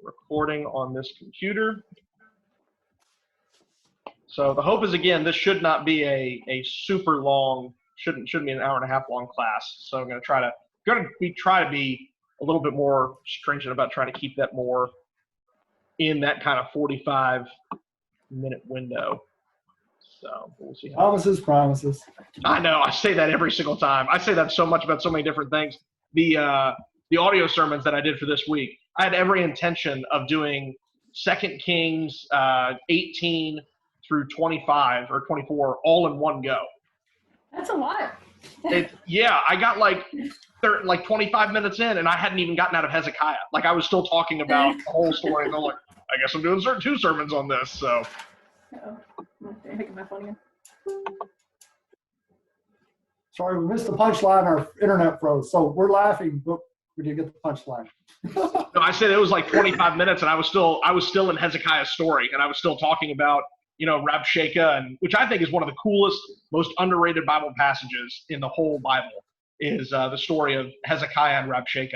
recording on this computer. So the hope is, again, this should not be a super long, shouldn't be an hour and a half long class. So I'm going to try to be a little bit more stringent about trying to keep that more in that kind of 45-minute window. So we'll see. Promises. I know. I say that every single time. I say that so much about so many different things. The audio sermons that I did for this week, I had every intention of doing 2 Kings 18 through 25 or 24 all in one go. That's a lot. Yeah, I got like 25 minutes in, and I hadn't even gotten out of Hezekiah. Like, I was still talking about the whole story, and I'm like, I guess I'm doing 2 sermons on this. So. Sorry, we missed the punchline. Our internet froze, so we're laughing, but we didn't get the punchline. No, I said it was like 25 minutes, and I was still in Hezekiah's story, and I was still talking about, Rabshakeh, and which I think is one of the coolest, most underrated Bible passages in the whole Bible, is the story of Hezekiah and Rabshakeh.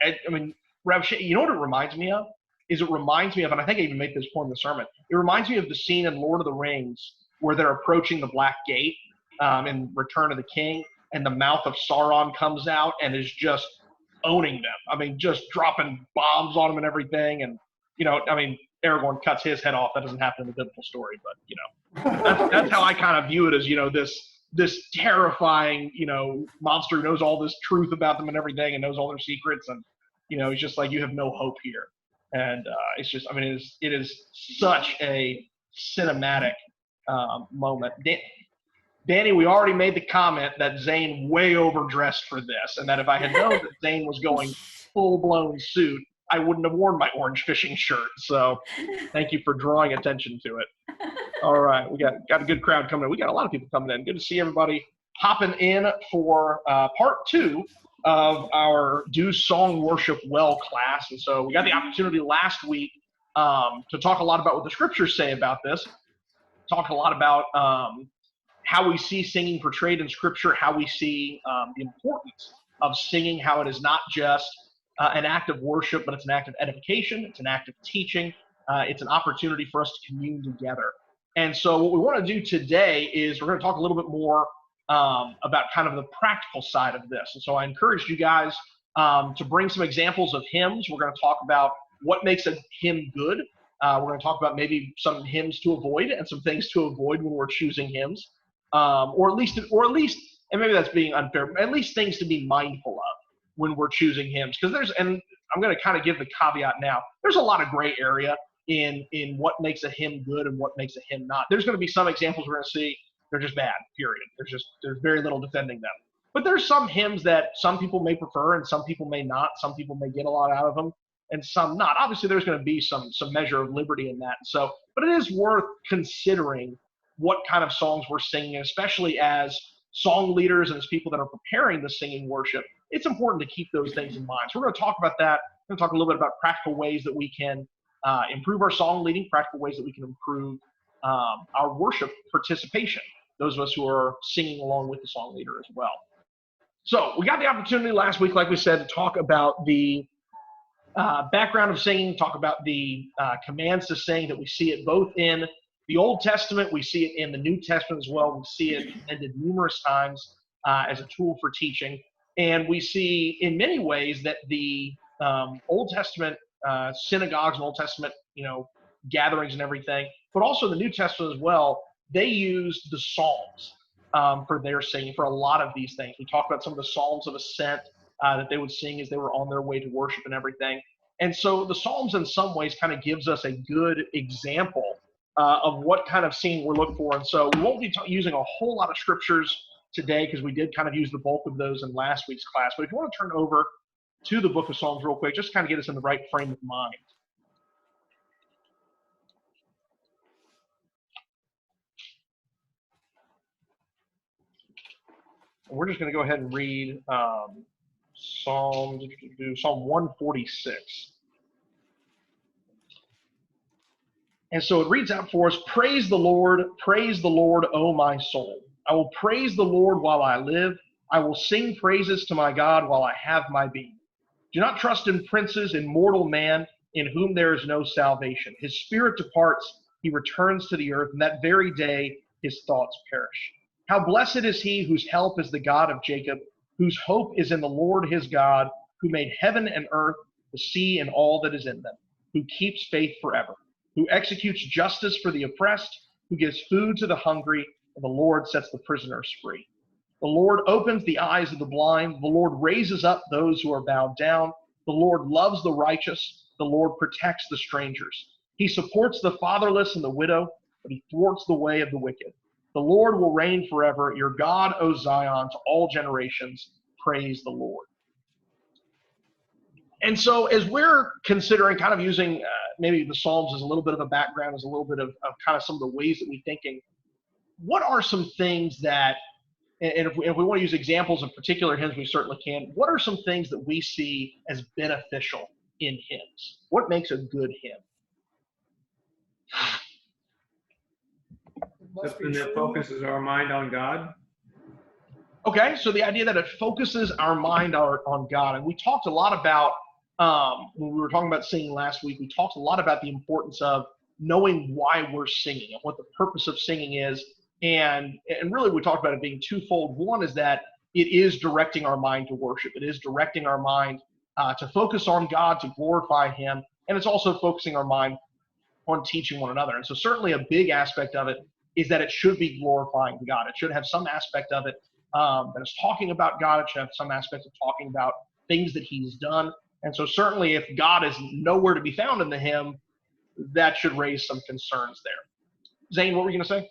I mean, Rabshakeh, you know what it reminds me of? It reminds me of, and I think I even make this point in the sermon, it reminds me of the scene in Lord of the Rings where they're approaching the Black Gate in Return of the King, and the mouth of Sauron comes out and is just owning them. I mean, just dropping bombs on them and everything. And, Aragorn cuts his head off. That doesn't happen in the biblical story, but, that's how I kind of view it as, this terrifying, monster who knows all this truth about them and everything and knows all their secrets. And, it's just like, you have no hope here. And it's just, it is such a cinematic moment. Danny, we already made the comment that Zane way overdressed for this, and that if I had known that Zane was going full-blown suit, I wouldn't have worn my orange fishing shirt. So thank you for drawing attention to it. All right, we got a good crowd coming in. We got a lot of people coming in. Good to see everybody hopping in for part 2 of our Do Song Worship Well class. And so we got the opportunity last week to talk a lot about what the scriptures say about this, talk a lot about how we see singing portrayed in scripture, how we see the importance of singing, how it is not just an act of worship, but it's an act of edification, it's an act of teaching, it's an opportunity for us to commune together. And so what we want to do today is we're going to talk a little bit more about kind of the practical side of this. And so I encouraged you guys to bring some examples of hymns. We're going to talk about what makes a hymn good. We're going to talk about maybe some hymns to avoid and some things to avoid when we're choosing hymns, or at least, and maybe that's being unfair, but at least things to be mindful of when we're choosing hymns. Because and I'm going to kind of give the caveat now, there's a lot of gray area in what makes a hymn good and what makes a hymn not. There's going to be some examples we're going to see, they're just bad, period. There's very little defending them. But there's some hymns that some people may prefer and some people may not. Some people may get a lot out of them and some not. Obviously, there's going to be some measure of liberty in that. So, but it is worth considering what kind of songs we're singing, especially as song leaders and as people that are preparing the singing worship. It's important to keep those things in mind. So we're going to talk about that. We're going to talk a little bit about practical ways that we can improve our song leading, practical ways that we can improve our worship participation, those of us who are singing along with the song leader as well. So we got the opportunity last week, like we said, to talk about the background of singing, talk about the commands to sing, that we see it both in the Old Testament, we see it in the New Testament as well. We see it ended numerous times as a tool for teaching. And we see in many ways that the Old Testament synagogues and Old Testament, gatherings and everything, but also the New Testament as well, they used the Psalms for their singing for a lot of these things. We talked about some of the Psalms of Ascent that they would sing as they were on their way to worship and everything. And so the Psalms in some ways kind of gives us a good example of what kind of singing we're looking for. And so we won't be using a whole lot of scriptures today because we did kind of use the bulk of those in last week's class. But if you want to turn over to the book of Psalms real quick, just kind of get us in the right frame of mind. We're just going to go ahead and read Psalm 146. And so it reads out for us, praise the Lord, O my soul. I will praise the Lord while I live. I will sing praises to my God while I have my being. Do not trust in princes, in mortal man, in whom there is no salvation. His spirit departs, he returns to the earth, and that very day his thoughts perish. How blessed is he whose help is the God of Jacob, whose hope is in the Lord his God, who made heaven and earth, the sea and all that is in them, who keeps faith forever, who executes justice for the oppressed, who gives food to the hungry, and the Lord sets the prisoners free. The Lord opens the eyes of the blind. The Lord raises up those who are bowed down. The Lord loves the righteous. The Lord protects the strangers. He supports the fatherless and the widow, but he thwarts the way of the wicked. The Lord will reign forever. Your God, O Zion, to all generations. Praise the Lord. And so as we're considering kind of using maybe the Psalms as a little bit of a background, as a little bit of kind of some of the ways that we're thinking, what are some things that, and if we want to use examples of particular hymns, we certainly can. What are some things that we see as beneficial in hymns? What makes a good hymn? Something that focuses our mind on God. Okay, so the idea that it focuses our mind on God. And we talked a lot about, when we were talking about singing last week, we talked a lot about the importance of knowing why we're singing and what the purpose of singing is. And really we talked about it being twofold. One is that it is directing our mind to worship. It is directing our mind to focus on God, to glorify him. And it's also focusing our mind on teaching one another. And so certainly a big aspect of it is that it should be glorifying God. It should have some aspect of it that is talking about God. It should have some aspect of talking about things that he's done. And so certainly if God is nowhere to be found in the hymn, that should raise some concerns there. Zane, what were you going to say?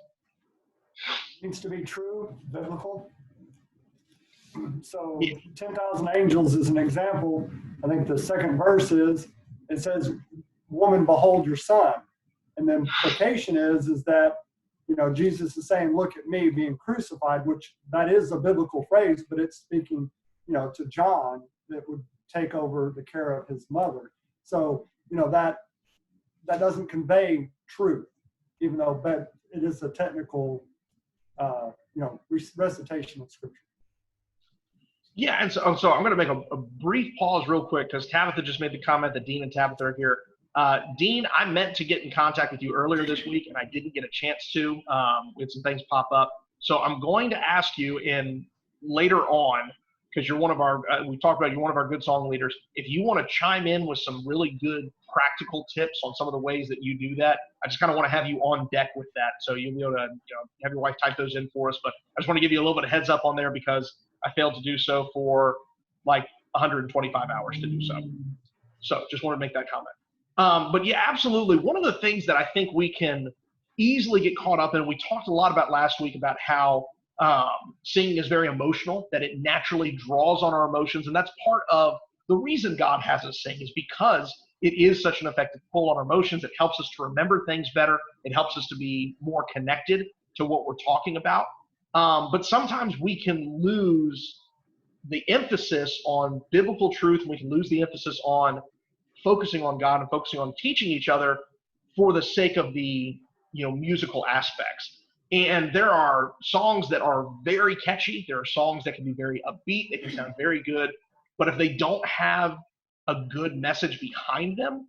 Needs to be true, biblical. So 10,000 angels is an example. I think the second verse is, it says, woman, behold your son. And the implication is that, you know, Jesus is saying, look at me being crucified, which that is a biblical phrase, but it's speaking, you know, to John that would take over the care of his mother. So, you know, that doesn't convey truth, even though it is a technical recitation of scripture. Yeah, and so I'm going to make a brief pause real quick because Tabitha just made the comment that Dean and Tabitha are here. Dean, I meant to get in contact with you earlier this week, and I didn't get a chance to. We had some things pop up. So I'm going to ask you later on, because you're one of our, we talked about you're one of our good song leaders, if you want to chime in with some really good practical tips on some of the ways that you do that, I just kind of want to have you on deck with that. So you'll be able to have your wife type those in for us. But I just want to give you a little bit of heads up on there because I failed to do so for like 125 hours to do so. So just want to make that comment. But yeah, absolutely. One of the things that I think we can easily get caught up in, we talked a lot about last week about how singing is very emotional, that it naturally draws on our emotions. And that's part of the reason God has us sing is because it is such an effective pull on our emotions. It helps us to remember things better. It helps us to be more connected to what we're talking about. But sometimes we can lose the emphasis on biblical truth, and we can lose the emphasis on focusing on God and focusing on teaching each other for the sake of the musical aspects. And there are songs that are very catchy. There are songs that can be very upbeat. They can sound very good. But if they don't have a good message behind them,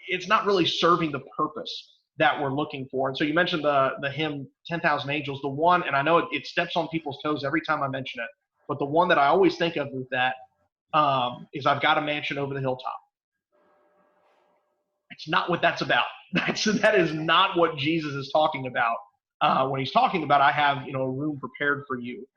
it's not really serving the purpose that we're looking for. And so you mentioned the hymn 10,000 Angels, the one, and I know it steps on people's toes every time I mention it, but the one that I always think of with that is I've Got a Mansion Over the Hilltop. It's not what that's about. That is not what Jesus is talking about when he's talking about I have a room prepared for you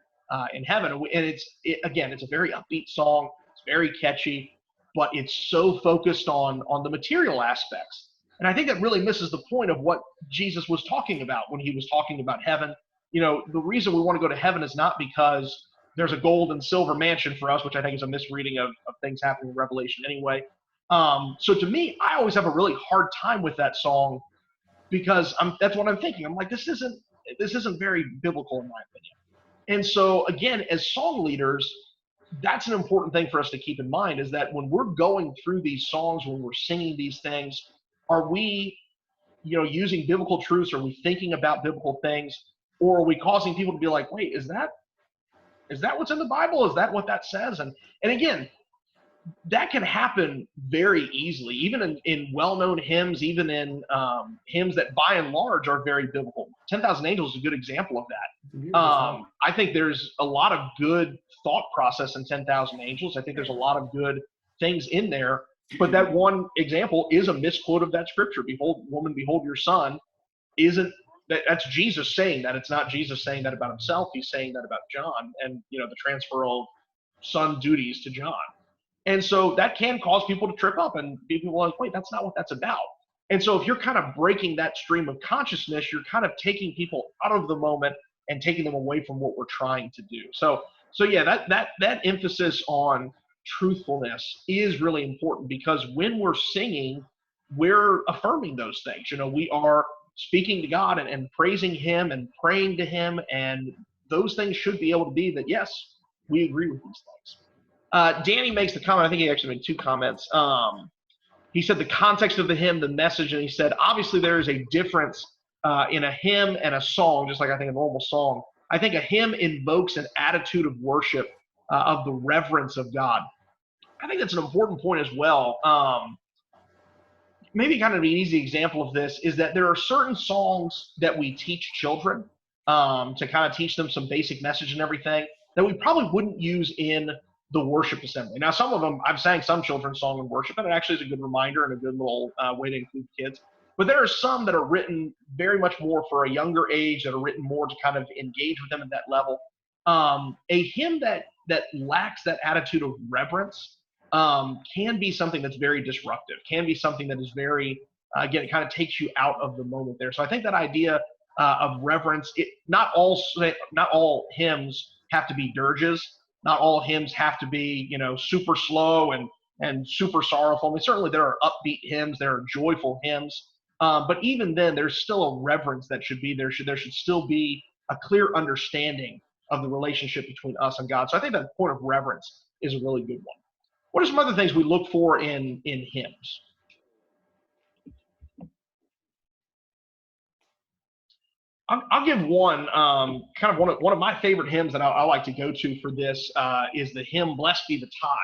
in heaven. And it's a very upbeat song. It's very catchy, but it's so focused on the material aspects. And I think that really misses the point of what Jesus was talking about when he was talking about heaven. The reason we want to go to heaven is not because there's a gold and silver mansion for us, which I think is a misreading of things happening in Revelation anyway. So to me, I always have a really hard time with that song because that's what I'm thinking. I'm like, this isn't very biblical in my opinion. And so again, as song leaders, that's an important thing for us to keep in mind is that when we're going through these songs, when we're singing these things, are we, using biblical truths? Are we thinking about biblical things? Or are we causing people to be like, wait, is that what's in the Bible? Is that what that says? And again, that can happen very easily, even in well-known hymns, even in hymns that by and large are very biblical. 10,000 Angels is a good example of that. I think there's a lot of good thought process in 10,000 Angels. I think there's a lot of good things in there. But that one example is a misquote of that scripture. Behold, woman, behold your son. That's Jesus saying that. It's not Jesus saying that about himself. He's saying that about John and, the transfer of son duties to John. And so that can cause people to trip up and people are like, wait, that's not what that's about. And so if you're kind of breaking that stream of consciousness, you're kind of taking people out of the moment and taking them away from what we're trying to do. So yeah, that emphasis on truthfulness is really important, because when we're singing, we're affirming those things. We are speaking to God and praising him and praying to him, and those things should be able to be that, yes, we agree with these things. Danny makes the comment, I think he actually made two comments. He said the context of the hymn, the message, and he said, obviously there is a difference in a hymn and a song, just like I think a normal song. I think a hymn invokes an attitude of worship, of the reverence of God. I think that's an important point as well. Maybe kind of an easy example of this is that there are certain songs that we teach children to kind of teach them some basic message and everything that we probably wouldn't use in the worship assembly. Now, some of them, I've sang some children's song in worship, and it actually is a good reminder and a good little way to include kids. But there are some that are written very much more for a younger age, that are written more to kind of engage with them at that level. A hymn that lacks that attitude of reverence can be something that's very disruptive, can be something that is very, again, it kind of takes you out of the moment there. So I think that idea of reverence, not all hymns have to be dirges. Not all hymns have to be, super slow and super sorrowful. I mean, certainly there are upbeat hymns, there are joyful hymns, but even then, there's still a reverence that should be there. There should still be a clear understanding of the relationship between us and God. So I think that point of reverence is a really good one. What are some other things we look for in hymns? I'll give one, kind of one of my favorite hymns that I like to go to for this is the hymn "Blessed Be the Tie."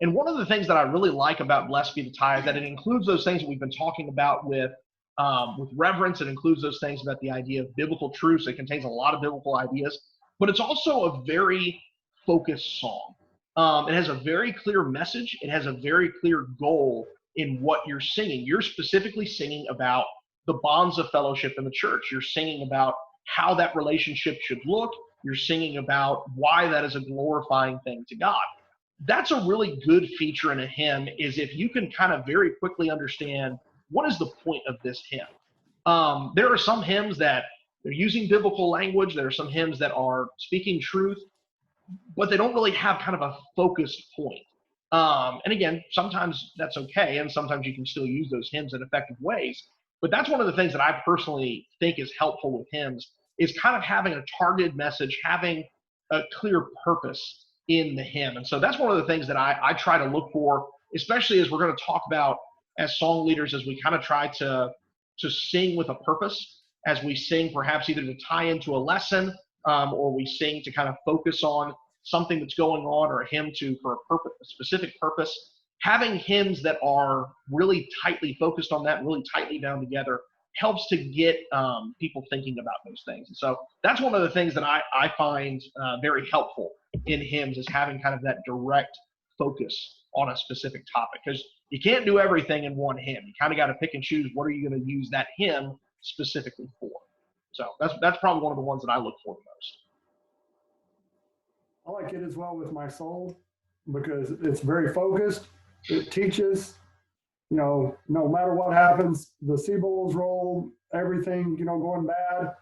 And one of the things that I really like about "Blessed Be the Tie" is that it includes those things that we've been talking about with reverence. It includes those things about the idea of biblical truths. It contains a lot of biblical ideas, but it's also a very focused song. It has a very clear message. It has a very clear goal in what you're singing. You're specifically singing about the bonds of fellowship in the church. You're singing about how that relationship should look. You're singing about why that is a glorifying thing to God. That's a really good feature in a hymn, is if you can kind of very quickly understand what is the point of this hymn. There are some hymns that they're using biblical language. There are some hymns that are speaking truth, but they don't really have kind of a focused point. And again, sometimes that's okay, and sometimes you can still use those hymns in effective ways. But that's one of the things that I personally think is helpful with hymns, is kind of having a targeted message, having a clear purpose in the hymn. And so that's one of the things that I try to look for, especially as we're going to talk about as song leaders, as we kind of try to sing with a purpose, as we sing perhaps either to tie into a lesson, or we sing to kind of focus on something that's going on, or a hymn for a specific purpose. Having hymns that are really tightly focused on that, really tightly bound together, helps to get people thinking about those things. And so that's one of the things that I find very helpful in hymns, is having kind of that direct focus on a specific topic, because you can't do everything in one hymn. You kind of got to pick and choose, what are you going to use that hymn specifically for. So that's probably one of the ones that I look for the most. I like it as well with My Soul, because it's very focused. It teaches, no matter what happens, the sea bulls roll, everything, going bad,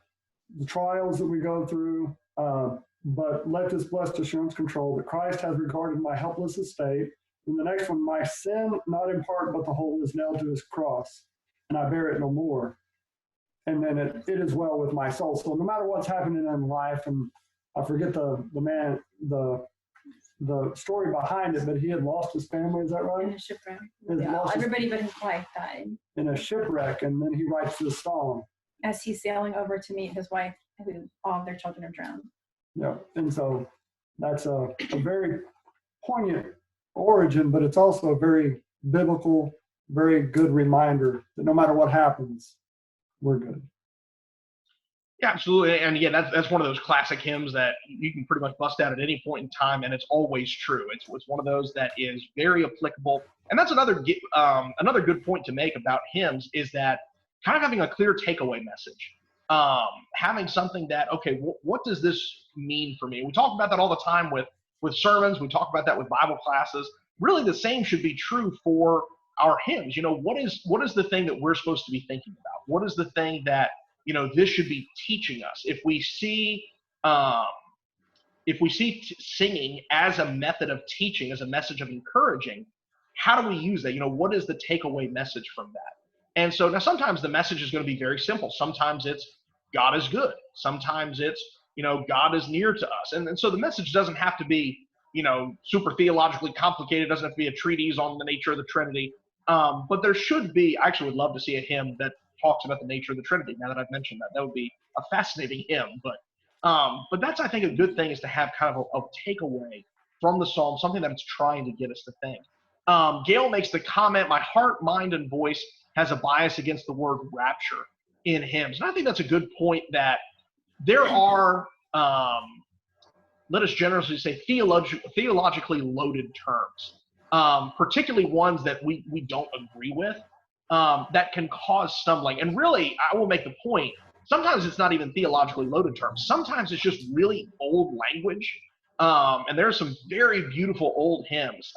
the trials that we go through, but let this blessed assurance control that Christ has regarded my helpless estate. And the next one, my sin, not in part, but the whole, is nailed to his cross, and I bear it no more. And then it is well with my soul. So no matter what's happening in life, and I forget the story behind it, but he had lost his family, is that right? In a shipwreck. Yeah, everybody but his wife died. In a shipwreck, and then he writes this song. As he's sailing over to meet his wife, who all of their children have drowned. Yeah, and so that's a very poignant origin, but it's also a very biblical, very good reminder that no matter what happens, we're good. Yeah, absolutely. And again, that's one of those classic hymns that you can pretty much bust out at any point in time, and it's always true. It's one of those that is very applicable. And that's another good point to make about hymns is that kind of having a clear takeaway message, having something that, okay, what does this mean for me? We talk about that all the time with sermons. We talk about that with Bible classes. Really, the same should be true for our hymns. What is the thing that we're supposed to be thinking about? What is the thing that this should be teaching us? If we see singing as a method of teaching, as a message of encouraging, how do we use that? What is the takeaway message from that? And so now sometimes the message is going to be very simple. Sometimes it's God is good. Sometimes it's, God is near to us. And so the message doesn't have to be, super theologically complicated. It doesn't have to be a treatise on the nature of the Trinity. But there should be, I actually would love to see a hymn that talks about the nature of the Trinity. Now that I've mentioned that, that would be a fascinating hymn. But that's, I think, a good thing is to have kind of a takeaway from the psalm, something that it's trying to get us to think. Gail makes the comment, my heart, mind, and voice has a bias against the word rapture in hymns. And I think that's a good point that there are, let us generously say, theologically loaded terms, particularly ones that we don't agree with, that can cause stumbling. And really, I will make the point, sometimes it's not even theologically loaded terms. Sometimes it's just really old language. And there are some very beautiful old hymns.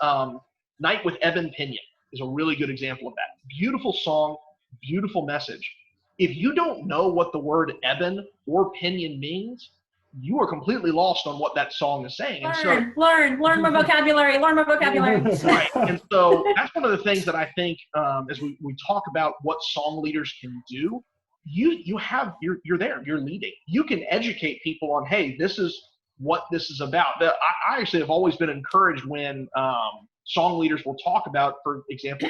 Night with Eben Pinion is a really good example of that. Beautiful song, beautiful message. If you don't know what the word Eben or Pinion means, you are completely lost on what that song is saying. Learn more vocabulary, Right. And so that's one of the things that I think, as we talk about what song leaders can do, you're there, you're leading. You can educate people on, hey, this is what this is about. I actually have always been encouraged when song leaders will talk about, for example,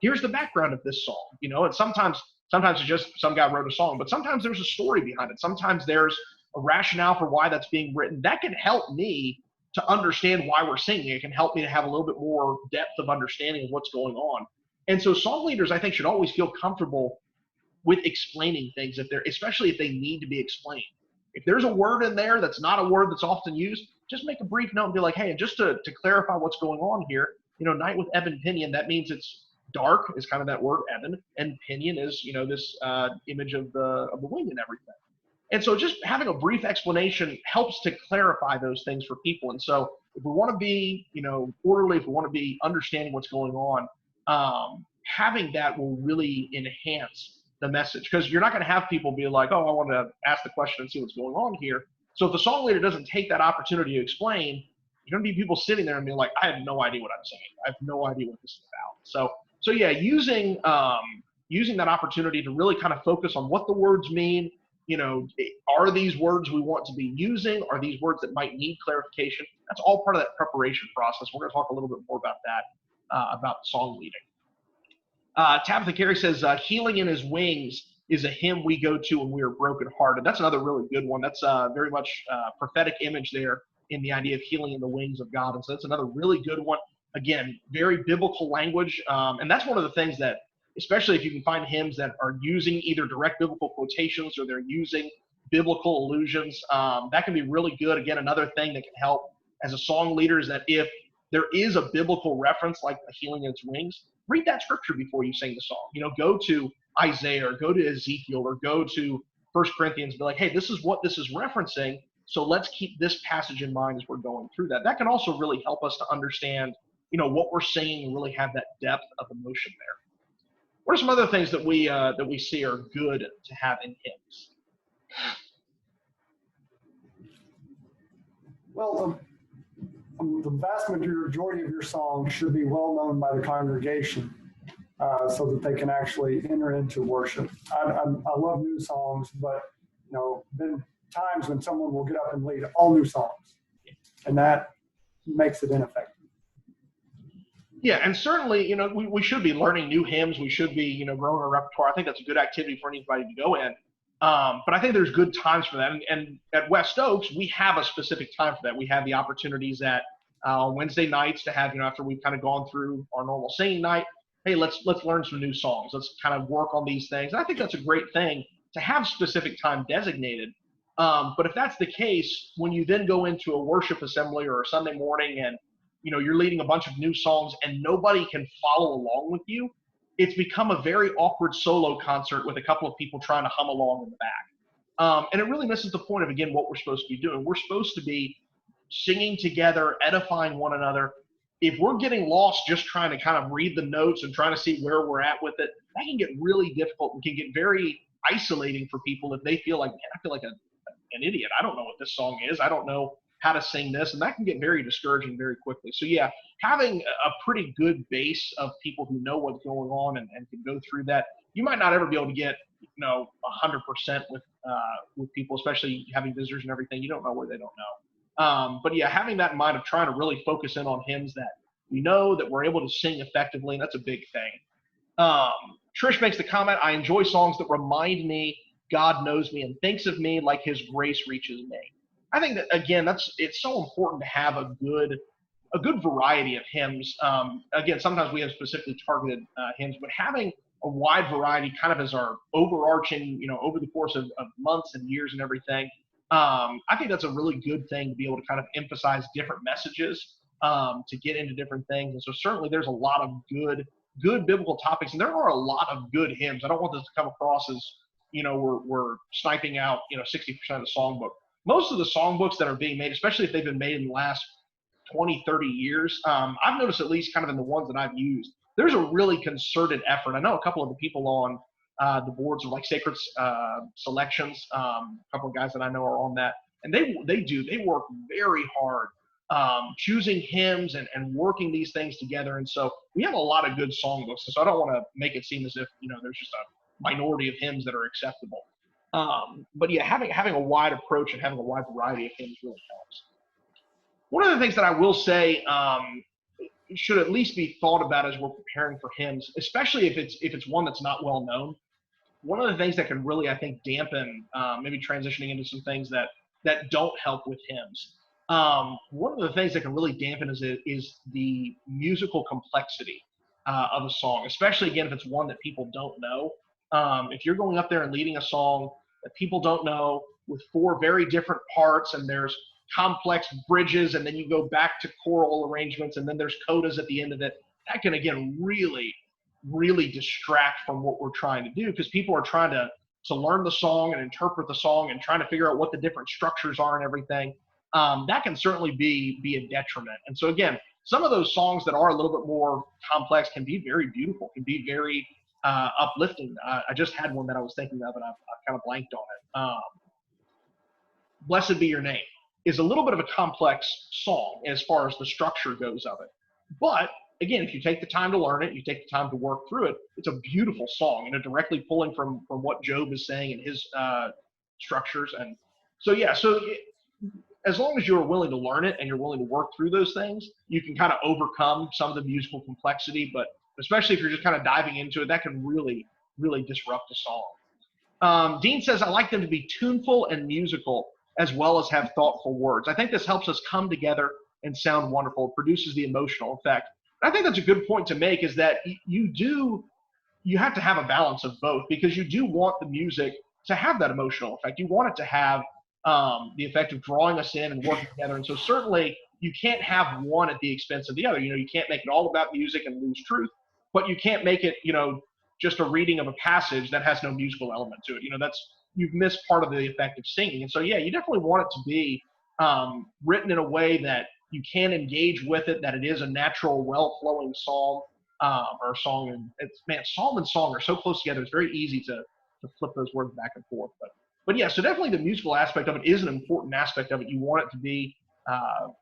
here's the background of this song, and sometimes it's just some guy wrote a song, but sometimes there's a story behind it. Sometimes there's a rationale for why that's being written. That can help me to understand why we're singing. It can help me to have a little bit more depth of understanding of what's going on. And so song leaders, I think, should always feel comfortable with explaining things, especially if they need to be explained. If there's a word in there that's not a word that's often used, just make a brief note and be like, hey, and just to clarify what's going on here, night with Eben Pinion, that means it's dark is kind of that word Eben, and pinion is, this image of the wing and everything. And so just having a brief explanation helps to clarify those things for people. And so if we want to be, orderly, if we want to be understanding what's going on, having that will really enhance the message, because you're not going to have people be like, oh, I want to ask the question and see what's going on here. So if the song leader doesn't take that opportunity to explain, there's going to be people sitting there and being like, I have no idea what I'm saying. I have no idea what this is about. So yeah, using that opportunity to really kind of focus on what the words mean. Are these words we want to be using? Are these words that might need clarification? That's all part of that preparation process. We're going to talk a little bit more about that, about song leading. Tabitha Carey says, Healing in His Wings is a hymn we go to when we are brokenhearted. That's another really good one. That's very much prophetic image there in the idea of healing in the wings of God. And so that's another really good one. Again, very biblical language. And that's one of the things that, especially if you can find hymns that are using either direct biblical quotations or they're using biblical allusions, that can be really good. Again, another thing that can help as a song leader is that if there is a biblical reference like a healing in its wings, read that scripture before you sing the song. Go to Isaiah or go to Ezekiel or go to 1 Corinthians and be like, hey, this is what this is referencing. So let's keep this passage in mind as we're going through that. That can also really help us to understand, what we're singing and really have that depth of emotion there. What are some other things that we see are good to have in hymns? Well, the vast majority of your songs should be well known by the congregation, so that they can actually enter into worship. I love new songs, but been times when someone will get up and lead all new songs, and that makes it ineffective. Yeah, and certainly, we should be learning new hymns. We should be, growing our repertoire. I think that's a good activity for anybody to go in. But I think there's good times for that. And at West Oaks, we have a specific time for that. We have the opportunities at on Wednesday nights to have, after we've kind of gone through our normal singing night, hey, let's learn some new songs. Let's kind of work on these things. And I think that's a great thing to have specific time designated. But if that's the case, when you then go into a worship assembly or a Sunday morning and, you're leading a bunch of new songs and nobody can follow along with you, it's become a very awkward solo concert with a couple of people trying to hum along in the back. And it really misses the point of, again, what we're supposed to be doing. We're supposed to be singing together, edifying one another. If we're getting lost just trying to kind of read the notes and trying to see where we're at with it, that can get really difficult and can get very isolating for people if they feel like, man, I feel like an idiot. I don't know what this song is. I don't know how to sing this. And that can get very discouraging very quickly. So yeah, having a pretty good base of people who know what's going on and can go through that. You might not ever be able to get, 100% with people, especially having visitors and everything. You don't know where they don't know. But yeah, having that in mind of trying to really focus in on hymns that we know that we're able to sing effectively, and that's a big thing. Trish makes the comment, I enjoy songs that remind me God knows me and thinks of me like his grace reaches me. I think that, again, it's so important to have a good variety of hymns. Again, sometimes we have specifically targeted hymns, but having a wide variety kind of as our overarching, over the course of months and years and everything, I think that's a really good thing to be able to kind of emphasize different messages, to get into different things. And so certainly there's a lot of good biblical topics, and there are a lot of good hymns. I don't want this to come across as, we're sniping out, 60% of the songbook. Most of the songbooks that are being made, especially if they've been made in the last 20, 30 years, I've noticed, at least kind of in the ones that I've used, there's a really concerted effort. I know a couple of the people on the boards of like Sacred Selections, a couple of guys that I know are on that, and they work very hard choosing hymns and working these things together. And so we have a lot of good songbooks. So I don't want to make it seem as if, there's just a minority of hymns that are acceptable. But yeah, having a wide approach and having a wide variety of hymns really helps. One of the things that I will say should at least be thought about as we're preparing for hymns, especially if it's one that's not well known. One of the things that can really, I think, dampen maybe transitioning into some things that don't help with hymns. One of the things that can really dampen is the musical complexity of a song, especially, again, if it's one that people don't know. If you're going up there and leading a song that people don't know with 4 very different parts, and there's complex bridges, and then you go back to choral arrangements, and then there's codas at the end of it, that can, again, really, really distract from what we're trying to do, because people are trying to learn the song and interpret the song and trying to figure out what the different structures are and everything. That can certainly be a detriment. And so, again, some of those songs that are a little bit more complex can be very beautiful, can be very uplifting. I just had one that I was thinking of, and I've kind of blanked on it. Blessed Be Your Name is a little bit of a complex song as far as the structure goes of it. But again, if you take the time to learn it, you take the time to work through it, it's a beautiful song, directly pulling from what Job is saying in his structures. And so, yeah, as long as you're willing to learn it and you're willing to work through those things, you can kind of overcome some of the musical complexity. But especially if you're just kind of diving into it, that can really, really disrupt a song. Dean says, I like them to be tuneful and musical as well as have thoughtful words. I think this helps us come together and sound wonderful. It produces the emotional effect. I think that's a good point to make, is that you have to have a balance of both, because you do want the music to have that emotional effect. You want it to have the effect of drawing us in and working together. And so certainly you can't have one at the expense of the other. You can't make it all about music and lose truth, but you can't make it, just a reading of a passage that has no musical element to it. You've missed part of the effect of singing. And so, yeah, you definitely want it to be written in a way that you can engage with it, that it is a natural, well-flowing psalm or song. And psalm and song are so close together, it's very easy to flip those words back and forth. But yeah, so definitely the musical aspect of it is an important aspect of it. You want it to be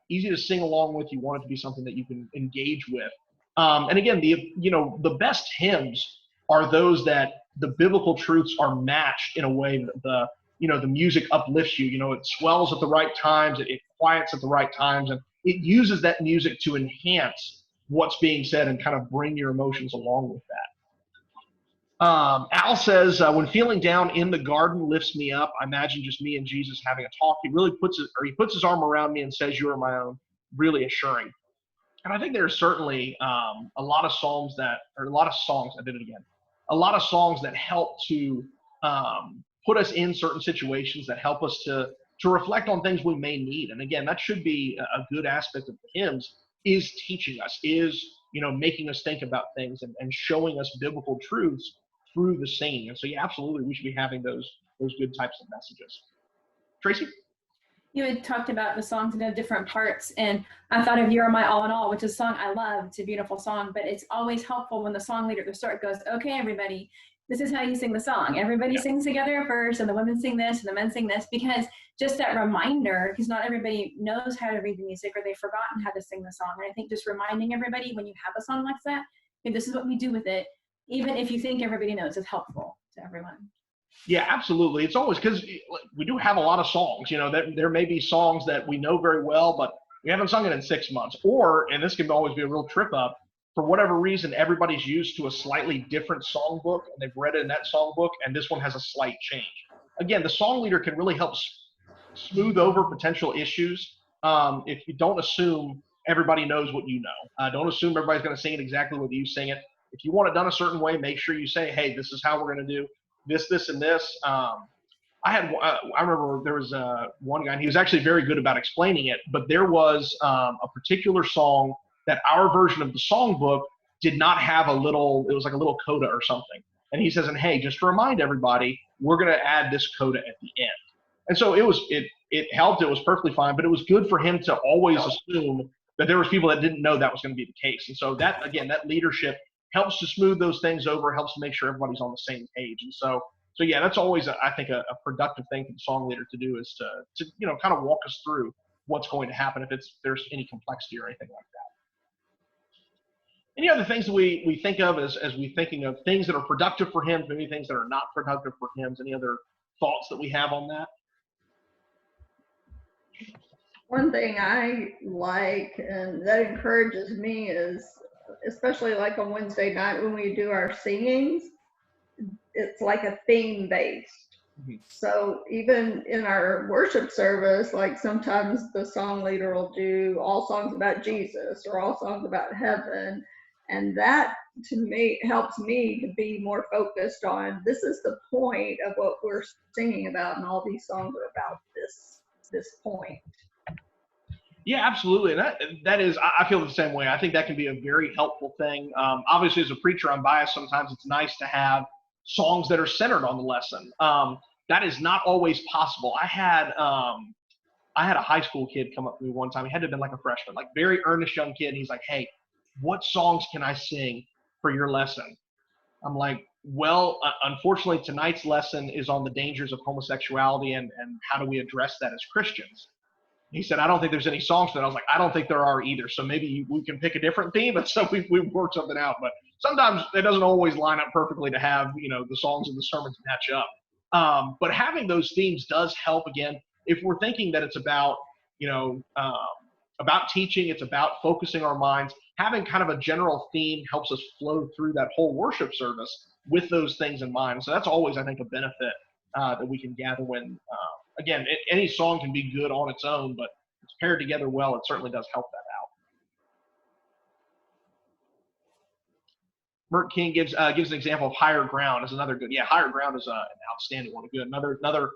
easy to sing along with. You want it to be something that you can engage with. And again, the best hymns are those that the biblical truths are matched in a way that the music uplifts you. It swells at the right times, it quiets at the right times, and it uses that music to enhance what's being said and kind of bring your emotions along with that. Al says, when feeling down, In the Garden lifts me up. I imagine just me and Jesus having a talk. He really puts his arm around me and says, you are my own. really assuring. And I think there's certainly a lot of songs a lot of songs that help to put us in certain situations, that help us to reflect on things we may need. And again, that should be a good aspect of the hymns, is teaching us, is, making us think about things and showing us biblical truths through the singing. And so, yeah, absolutely, we should be having those good types of messages. Tracy? You had talked about the songs in different parts, and I thought of "You Are My All in All," which is a song I love. It's a beautiful song, but it's always helpful when the song leader at the start goes, "Okay, everybody, this is how you sing the song. Everybody sings together at first, and the women sing this, and the men sing this," because just that reminder, because not everybody knows how to read the music, or they've forgotten how to sing the song. And I think just reminding everybody when you have a song like that, hey, this is what we do with it, even if you think everybody knows, is helpful to everyone. Yeah, absolutely. It's always, because we do have a lot of songs. There may be songs that we know very well, but we haven't sung it in 6 months. Or, and this can always be a real trip up, for whatever reason, everybody's used to a slightly different songbook, and they've read it in that songbook, and this one has a slight change. Again, the song leader can really help smooth over potential issues if you don't assume everybody knows what you know. Don't assume everybody's going to sing it exactly the way you sing it. If you want it done a certain way, make sure you say, hey, this is how we're going to do this, and this. I remember there was one guy, and he was actually very good about explaining it, but there was a particular song that our version of the songbook did not have it was like a little coda or something. And he says, and hey, just to remind everybody, we're going to add this coda at the end. And so it helped. It was perfectly fine, but it was good for him to always assume that there was people that didn't know that was going to be the case. And so that, again, that leadership helps to smooth those things over, helps to make sure everybody's on the same page. And so yeah, that's always, I think, a productive thing for the song leader to do, is to kind of walk us through what's going to happen if there's any complexity or anything like that. Any other things that we think of as we thinking of things that are productive for hymns, maybe things that are not productive for hymns? Any other thoughts that we have on that? One thing I like and that encourages me is, especially like on Wednesday night when we do our singings, it's like a theme based. Mm-hmm. So even in our worship service, like sometimes the song leader will do all songs about Jesus or all songs about heaven. And that, to me, helps me to be more focused on, this is the point of what we're singing about, and all these songs are about this point. Yeah, absolutely. And that is, I feel the same way. I think that can be a very helpful thing. Obviously, as a preacher, I'm biased. Sometimes it's nice to have songs that are centered on the lesson. That is not always possible. I had a high school kid come up to me one time. He had to have been like a freshman, like very earnest young kid. And he's like, hey, what songs can I sing for your lesson? I'm like, well, unfortunately, tonight's lesson is on the dangers of homosexuality and how do we address that as Christians. He said, I don't think there's any songs for that. I was like, I don't think there are either. So maybe we can pick a different theme. And so we've worked something out. But sometimes it doesn't always line up perfectly to have, the songs and the sermons match up. But having those themes does help. Again, if we're thinking that it's about, about teaching, it's about focusing our minds, having kind of a general theme helps us flow through that whole worship service with those things in mind. So that's always, I think, a benefit that we can gather when, again, any song can be good on its own, but if it's paired together well, it certainly does help that out. Mert King gives an example of Higher Ground as another good. Yeah, Higher Ground is an outstanding one. Good, another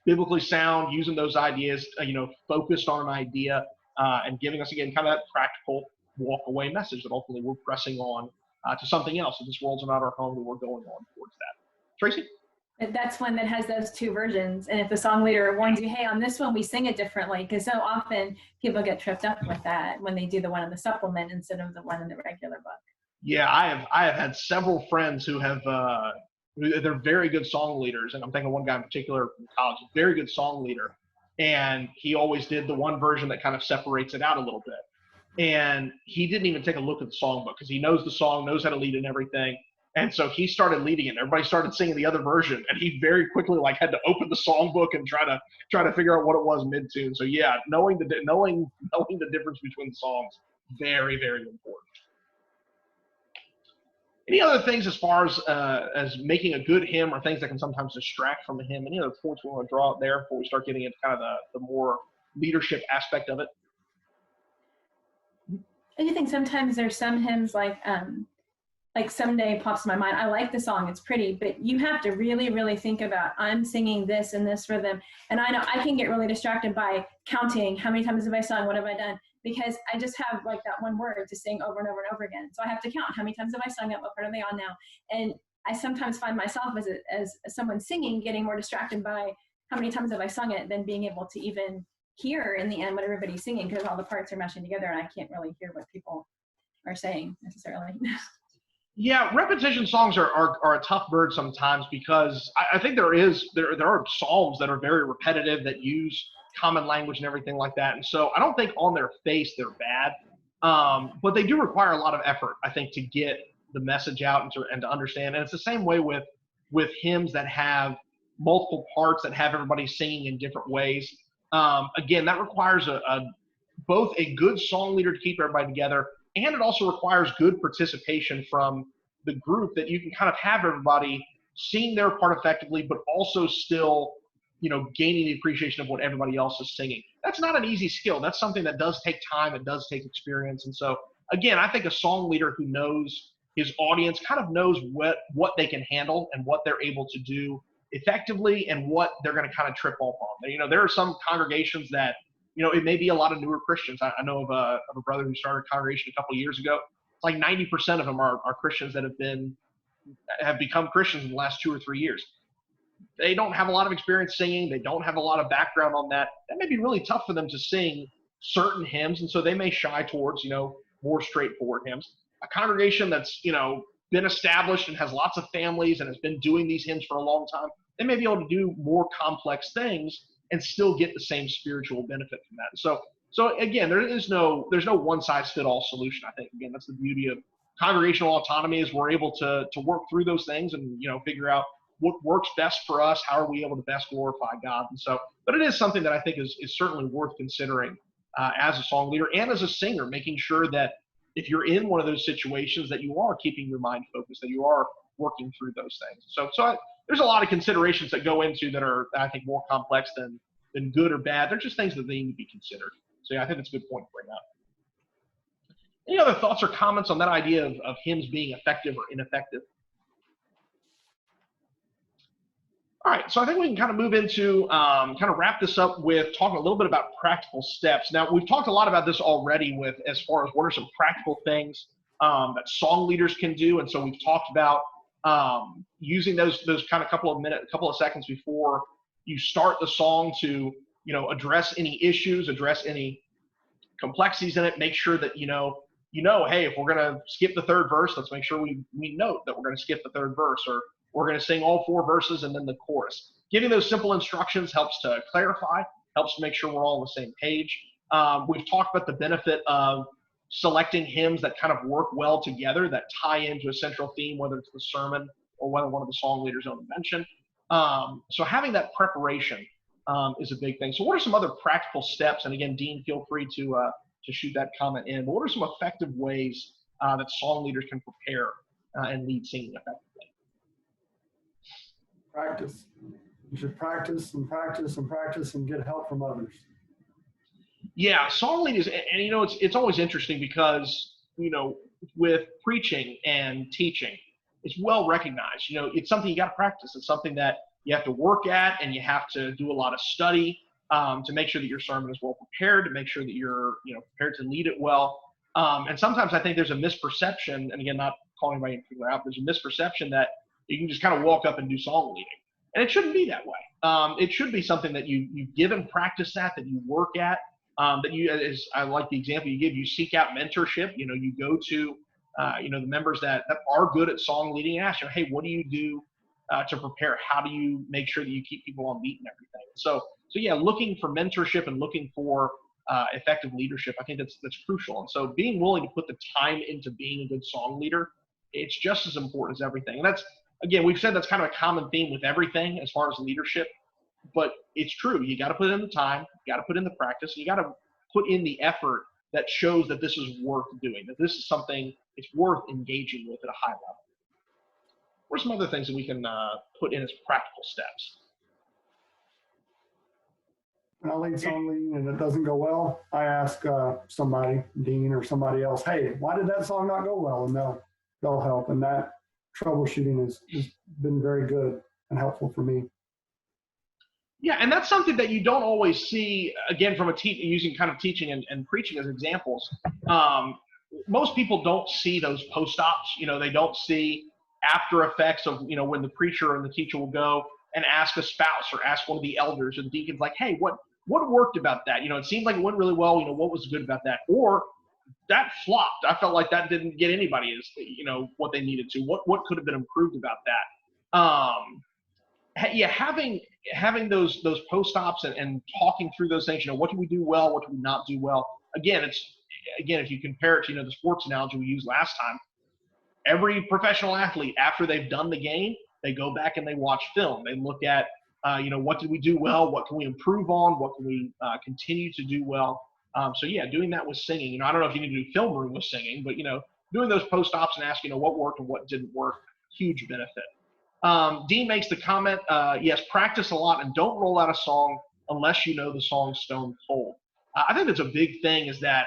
biblically sound, using those ideas, focused on an idea, and giving us, again, kind of that practical walk-away message that ultimately we're pressing on to something else. If this world's not our home, then we're going on towards that. Tracy? That's one that has those two versions. And if the song leader warns you, hey, on this one, we sing it differently, because so often people get tripped up with that when they do the one in the supplement instead of the one in the regular book. Yeah, I have had several friends who have, they're very good song leaders. And I'm thinking of one guy in particular from college, very good song leader. And he always did the one version that kind of separates it out a little bit. And he didn't even take a look at the songbook because he knows the song, knows how to lead and everything. And so he started leading it. Everybody started singing the other version, and he very quickly had to open the songbook and try to figure out what it was mid-tune. So yeah, knowing the difference between the songs, very, very important. Any other things as far as making a good hymn, or things that can sometimes distract from a hymn? Any other points we want to draw out there before we start getting into kind of the more leadership aspect of it? I do think sometimes there's some hymns like Someday pops in my mind. I like the song, it's pretty, but you have to really, really think about, I'm singing this and this rhythm. And I know I can get really distracted by counting how many times have I sung, what have I done? Because I just have like that one word to sing over and over and over again. So I have to count how many times have I sung it, what part are they on now? And I sometimes find myself as someone singing getting more distracted by how many times have I sung it than being able to even hear in the end what everybody's singing, because all the parts are meshing together and I can't really hear what people are saying necessarily. Yeah, repetition songs are a tough bird sometimes because I think there are psalms that are very repetitive that use common language and everything like that. And so I don't think on their face they're bad, but they do require a lot of effort, I think, to get the message out and to understand. And it's the same way with hymns that have multiple parts that have everybody singing in different ways. Again, that requires both a good song leader to keep everybody together, and it also requires good participation from the group, that you can kind of have everybody sing their part effectively, but also still, gaining the appreciation of what everybody else is singing. That's not an easy skill. That's something that does take time. It does take experience. And so, again, I think a song leader who knows his audience kind of knows what they can handle and what they're able to do effectively and what they're going to kind of trip off on. There are some congregations that, it may be a lot of newer Christians. I know of a brother who started a congregation a couple of years ago. It's like 90% of them are Christians that have become Christians in the last 2 or 3 years. They don't have a lot of experience singing. They don't have a lot of background on that. That may be really tough for them to sing certain hymns, and so they may shy towards, more straightforward hymns. A congregation that's, been established and has lots of families and has been doing these hymns for a long time, they may be able to do more complex things and still get the same spiritual benefit from that. So again, there's no one size fit all solution. I think, again, that's the beauty of congregational autonomy, is we're able to work through those things and, figure out what works best for us. How are we able to best glorify God? And so, but it is something that I think is certainly worth considering as a song leader and as a singer, making sure that if you're in one of those situations that you are keeping your mind focused, that you are working through those things. There's a lot of considerations that go into that I think more complex than good or bad. They're just things that they need to be considered. So yeah, I think it's a good point to bring up. Any other thoughts or comments on that idea of hymns being effective or ineffective? All right, so I think we can kind of move into kind of wrap this up with talking a little bit about practical steps. Now, we've talked a lot about this already as far as what are some practical things that song leaders can do. And so we've talked about using those kind of couple of seconds before you start the song to, address any issues, address any complexities in it, make sure that, hey, if we're going to skip the third verse, let's make sure we note that we're going to skip the third verse, or we're going to sing all 4 verses and then the chorus. Giving those simple instructions helps to clarify, helps to make sure we're all on the same page. We've talked about the benefit of selecting hymns that kind of work well together, that tie into a central theme, whether it's the sermon or whether one of the song leaders own mention. So having that preparation is a big thing. So what are some other practical steps? And again, Dean, feel free to shoot that comment in. But what are some effective ways that song leaders can prepare and lead singing effectively? Practice. You should practice and practice and practice and get help from others. Yeah, song leaders, and it's always interesting because, with preaching and teaching, it's well recognized. It's something you got to practice. It's something that you have to work at, and you have to do a lot of study to make sure that your sermon is well prepared, to make sure that you're, prepared to lead it well. And sometimes I think there's a misperception, and again, not calling anybody out, there's a misperception that you can just kind of walk up and do song leading. And it shouldn't be that way. It should be something that you give and practice that you work at, that you, as I like the example you give, you seek out mentorship. You go to, the members that are good at song leading and ask, hey, what do you do to prepare? How do you make sure that you keep people on beat and everything? So yeah, looking for mentorship and looking for effective leadership, I think that's crucial. And so being willing to put the time into being a good song leader, it's just as important as everything. And that's, again, we've said that's kind of a common theme with everything as far as leadership, but it's true. You got to put in the time, you got to put in the practice, and you got to put in the effort that shows that this is worth doing, that this is something it's worth engaging with at a high level. What are some other things that we can put in as practical steps? when I lead song leading and it doesn't go well, I ask somebody, Dean or somebody else, hey, why did that song not go well? And they'll help. And that troubleshooting has been very good and helpful for me. Yeah, and that's something that you don't always see, again, from using kind of teaching and preaching as examples. Most people don't see those post-ops. They don't see after effects of, when the preacher and the teacher will go and ask a spouse or ask one of the elders or the deacons, like, hey, what worked about that? It seemed like it went really well. What was good about that? Or that flopped. I felt like that didn't get anybody as, what they needed to. What could have been improved about that? Yeah, having those post-ops and talking through those things, what do we do well, what do we not do well? Again, if you compare it to, the sports analogy we used last time, every professional athlete, after they've done the game, they go back and they watch film. They look at, what did we do well? What can we improve on? What can we continue to do well? So yeah, doing that with singing, I don't know if you need to do film room with singing, but, doing those post-ops and asking, what worked and what didn't work, huge benefit. Dean makes the comment, yes, practice a lot and don't roll out a song unless you know the song stone cold. I think that's a big thing is that,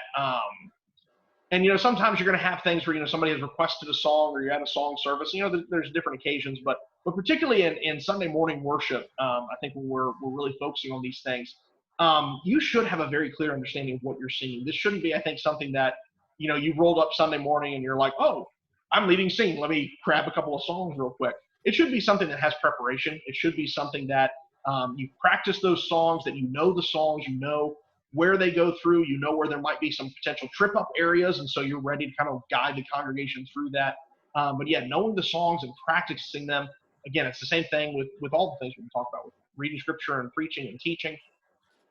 and, sometimes you're going to have things where, somebody has requested a song or you're at a song service, there's different occasions, but particularly in Sunday morning worship, I think when we're really focusing on these things, you should have a very clear understanding of what you're singing. This shouldn't be, I think, something that, you rolled up Sunday morning and you're like, oh, I'm leading singing. Let me grab a couple of songs real quick. It should be something that has preparation. It should be something that you practice those songs, that the songs, where they go through, where there might be some potential trip up areas. And so you're ready to kind of guide the congregation through that. But yeah, knowing the songs and practicing them, again, it's the same thing with all the things we talk about with reading scripture and preaching and teaching.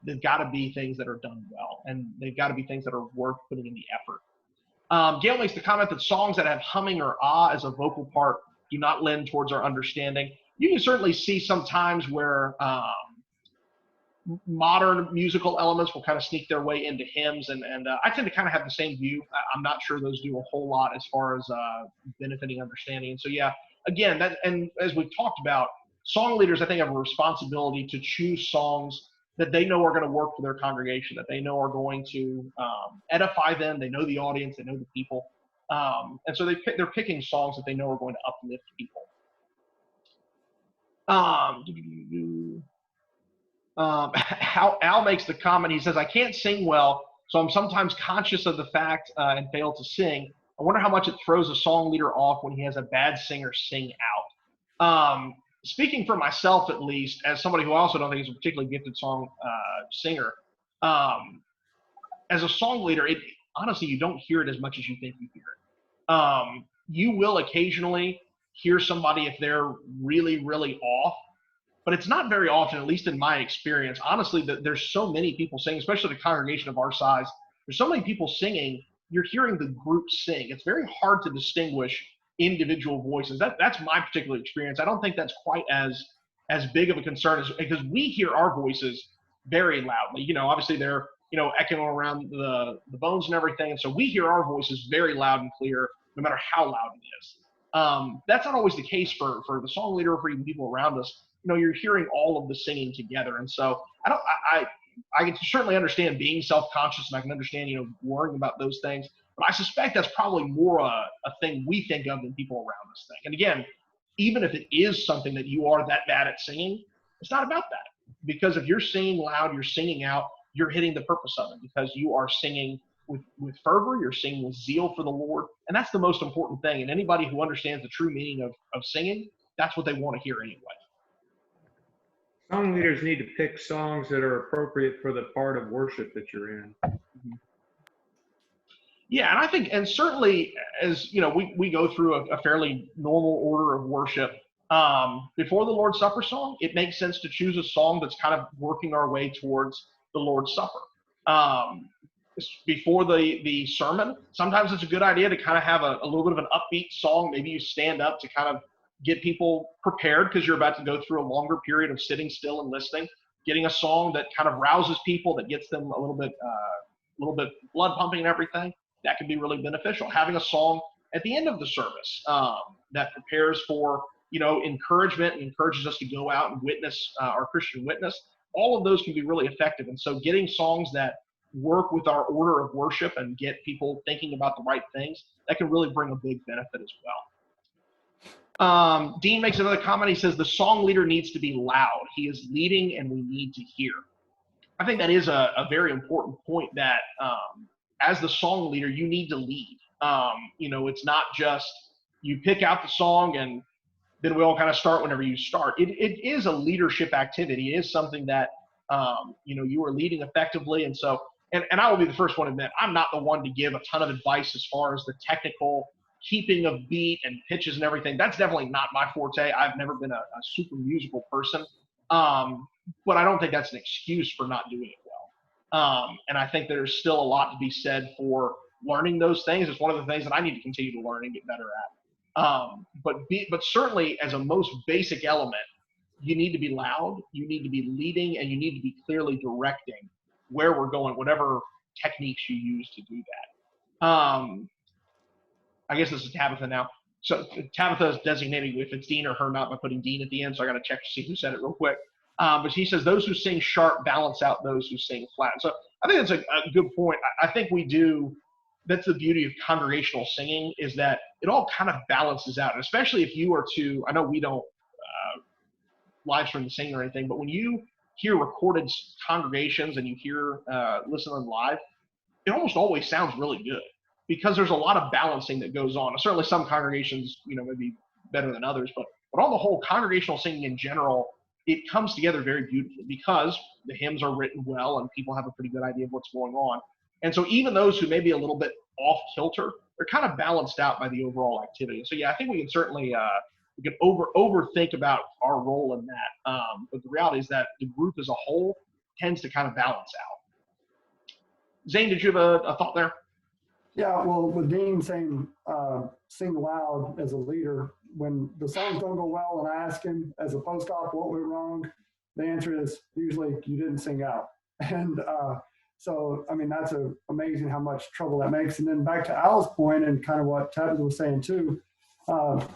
They've got to be things that are done well, and they've got to be things that are worth putting in the effort. Gail makes the comment that songs that have humming or ah as a vocal part do not lend towards our understanding. You can certainly see some times where modern musical elements will kind of sneak their way into hymns, and I tend to kind of have the same view. I'm not sure those do a whole lot as far as benefiting understanding. And so yeah, again, and as we've talked about, song leaders I think have a responsibility to choose songs that they know are going to work for their congregation, that they know are going to edify them. They know the audience, they know the people, and so they're picking songs that they know are going to uplift people. Al makes the comment, he says, I can't sing well, so I'm sometimes conscious of the fact and fail to sing. I wonder how much it throws a song leader off when he has a bad singer sing out. Speaking for myself, at least, as somebody who I also don't think is a particularly gifted song singer, as a song leader, honestly, you don't hear it as much as you think you hear it. You will occasionally hear somebody if they're really, really off, but it's not very often, at least in my experience. Honestly, there's so many people singing, especially the congregation of our size. There's so many people singing, you're hearing the group sing. It's very hard to distinguish individual voices. That's my particular experience. I don't think that's quite as big of a concern because we hear our voices very loudly. Obviously they're, echoing around the bones and everything. And so we hear our voices very loud and clear, no matter how loud it is. That's not always the case for the song leader or for even people around us. You're hearing all of the singing together. And so I can certainly understand being self-conscious, and I can understand, worrying about those things. But I suspect that's probably more a thing we think of than people around us think. And again, even if it is something that you are that bad at singing, it's not about that. Because if you're singing loud, you're singing out, you're hitting the purpose of it because you are singing with fervor, you're singing with zeal for the Lord. And that's the most important thing. And anybody who understands the true meaning of singing, that's what they want to hear anyway. Song leaders need to pick songs that are appropriate for the part of worship that you're in. Yeah, and I think, and certainly as, we go through a fairly normal order of worship. Before the Lord's Supper song, it makes sense to choose a song that's kind of working our way towards the Lord's Supper. Before the sermon, sometimes it's a good idea to kind of have a little bit of an upbeat song. Maybe you stand up to kind of get people prepared because you're about to go through a longer period of sitting still and listening. Getting a song that kind of rouses people, that gets them a little bit blood pumping and everything, that can be really beneficial. Having a song at the end of the service that prepares for encouragement and encourages us to go out and witness our Christian witness. all of those can be really effective. And so getting songs that work with our order of worship and get people thinking about the right things, that can really bring a big benefit as well. Dean makes another comment. He says, the song leader needs to be loud. He is leading and we need to hear. I think that is a very important point, that as the song leader, you need to lead. It's not just you pick out the song and then we all kind of start whenever you start. It is a leadership activity. It is something that, you are leading effectively. And so, and I will be the first one to admit, I'm not the one to give a ton of advice as far as the technical keeping of beat and pitches and everything. That's definitely not my forte. I've never been a super musical person. But I don't think that's an excuse for not doing it well. And I think there's still a lot to be said for learning those things. It's one of the things that I need to continue to learn and get better at. But certainly as a most basic element, you need to be loud, you need to be leading, and you need to be clearly directing where we're going, whatever techniques you use to do that. I guess this is Tabitha now. So Tabitha is designating if it's Dean or her, not by putting Dean at the end, so I got to check to see who said it real quick. But he says those who sing sharp balance out those who sing flat. So I think that's a good point. I think we do. That's the beauty of congregational singing, is that it all kind of balances out. And especially if you are to, I know we don't live stream the singing or anything, but when you hear recorded congregations and you hear listen on live, it almost always sounds really good because there's a lot of balancing that goes on. Certainly some congregations, maybe better than others, but on the whole, congregational singing in general, it comes together very beautifully because the hymns are written well and people have a pretty good idea of what's going on. And so even those who may be a little bit off kilter, they're kind of balanced out by the overall activity. So yeah, I think we can certainly we can overthink about our role in that. But the reality is that the group as a whole tends to kind of balance out. Zane, did you have a thought there? Yeah, well, with Dean saying sing loud as a leader, when the songs don't go well and I ask him as a post-op what went wrong, the answer is usually you didn't sing out. And so, I mean, that's amazing how much trouble that makes. And then back to Al's point and kind of what Tabitha was saying too,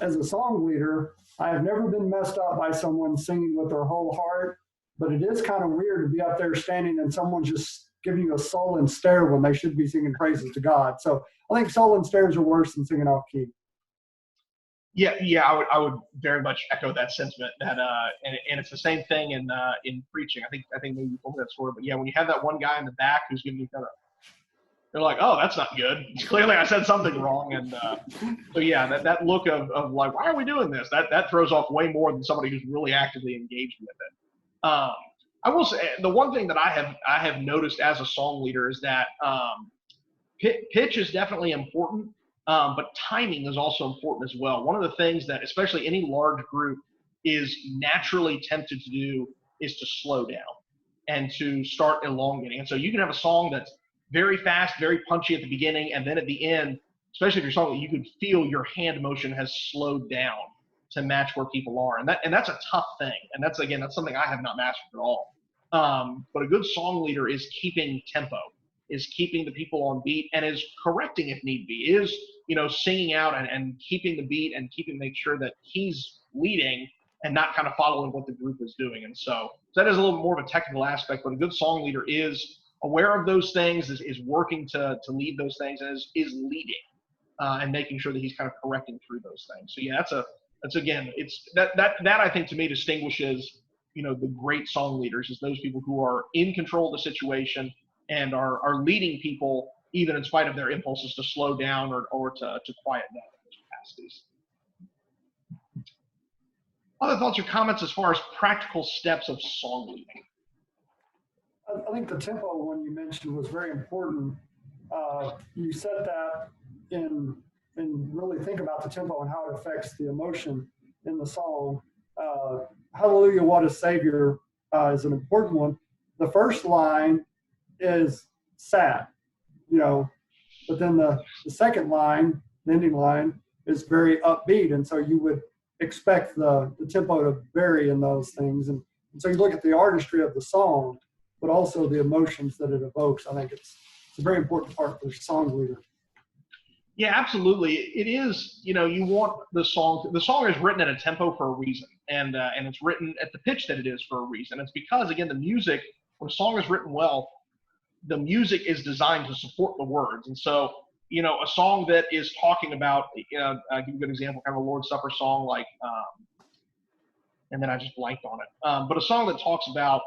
as a song leader, I have never been messed up by someone singing with their whole heart, but it is kind of weird to be up there standing and someone's just giving you a sullen stare when they should be singing praises to God. So I think sullen stares are worse than singing off key. Yeah, I would very much echo that sentiment. That and it's the same thing in preaching. I think maybe you told me that story, but yeah, when you have that one guy in the back who's giving you kind of, they're like, oh, that's not good. Clearly, I said something wrong, and so yeah, that look of like, why are we doing this? That throws off way more than somebody who's really actively engaged with it. I will say the one thing that I have noticed as a song leader is that pitch is definitely important. But timing is also important as well. One of the things that especially any large group is naturally tempted to do is to slow down and to start elongating. And so you can have a song that's very fast, very punchy at the beginning, and then at the end, especially if you're song, you could feel your hand motion has slowed down to match where people are. And that's a tough thing. And that's something I have not mastered at all. But a good song leader is keeping tempo, is keeping the people on beat, and is correcting if need be, is singing out and keeping the beat and make sure that he's leading and not kind of following what the group is doing. And so that is a little more of a technical aspect, but a good song leader is aware of those things, is working to lead those things, and is leading and making sure that he's kind of correcting through those things. So yeah, that's again, it's that I think to me distinguishes the great song leaders, is those people who are in control of the situation and are leading people even in spite of their impulses to slow down or to quiet down in those capacities. Other thoughts or comments as far as practical steps of song leading? I think the tempo one you mentioned was very important. You said that in really think about the tempo and how it affects the emotion in the song. Hallelujah, what a Savior is an important one. The first line is sad, but then the second line, the ending line, is very upbeat. And so you would expect the tempo to vary in those things. And so you look at the artistry of the song, but also the emotions that it evokes. I think it's a very important part for the song leader. Yeah, absolutely. It is, you want the song is written at a tempo for a reason, and it's written at the pitch that it is for a reason. It's because, again, the music, when a song is written well, the music is designed to support the words. And so, a song that is talking about, I'll give you a good example, kind of a Lord's Supper song, like, and then I just blanked on it. But a song that talks about,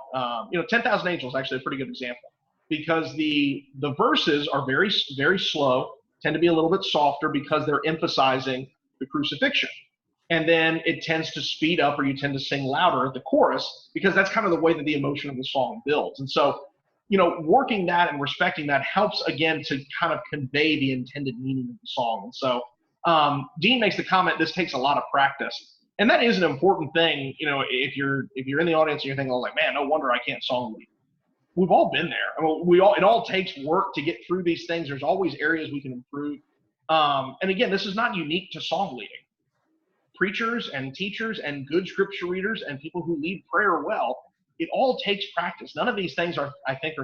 10,000 Angels, actually a pretty good example, because the verses are very, very slow, tend to be a little bit softer because they're emphasizing the crucifixion. And then it tends to speed up, or you tend to sing louder at the chorus, because that's kind of the way that the emotion of the song builds. And so, working that and respecting that helps, again, to kind of convey the intended meaning of the song. And so Dean makes the comment, this takes a lot of practice. And that is an important thing, if you're in the audience and you're thinking, oh, like, man, no wonder I can't song lead. We've all been there. I mean, it all takes work to get through these things. There's always areas we can improve. And again, this is not unique to song leading. Preachers and teachers and good scripture readers and people who lead prayer well, it all takes practice. None of these things are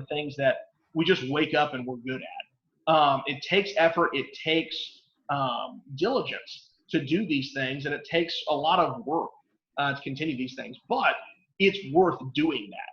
things that we just wake up and we're good at. It takes effort. It takes diligence to do these things, and it takes a lot of work to continue these things. But it's worth doing that.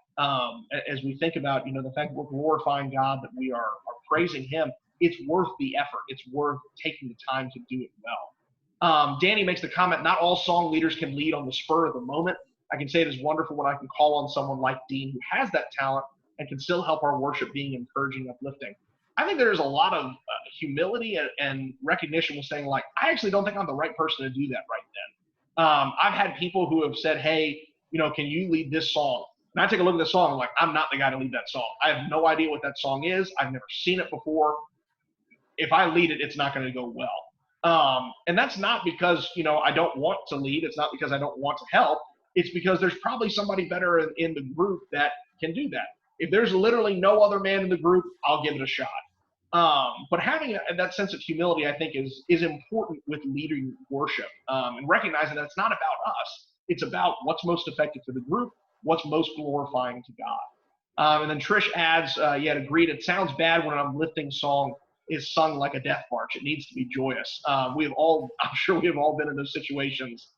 As we think about, the fact that we're glorifying God, that we are praising Him, it's worth the effort. It's worth taking the time to do it well. Danny makes the comment, not all song leaders can lead on the spur of the moment. I can say it is wonderful when I can call on someone like Dean who has that talent and can still help our worship being encouraging, uplifting. I think there's a lot of humility and recognition with saying, like, I actually don't think I'm the right person to do that right then. I've had people who have said, hey, can you lead this song? And I take a look at the song, and I'm like, I'm not the guy to lead that song. I have no idea what that song is. I've never seen it before. If I lead it, it's not going to go well. And that's not because, I don't want to lead. It's not because I don't want to help. It's because there's probably somebody better in the group that can do that. If there's literally no other man in the group, I'll give it a shot. But having that sense of humility, I think, is important with leading worship, and recognizing that it's not about us. It's about what's most effective for the group, what's most glorifying to God. And then Trish adds, agreed, it sounds bad when an uplifting song is sung like a death march. It needs to be joyous. I'm sure we have all been in those situations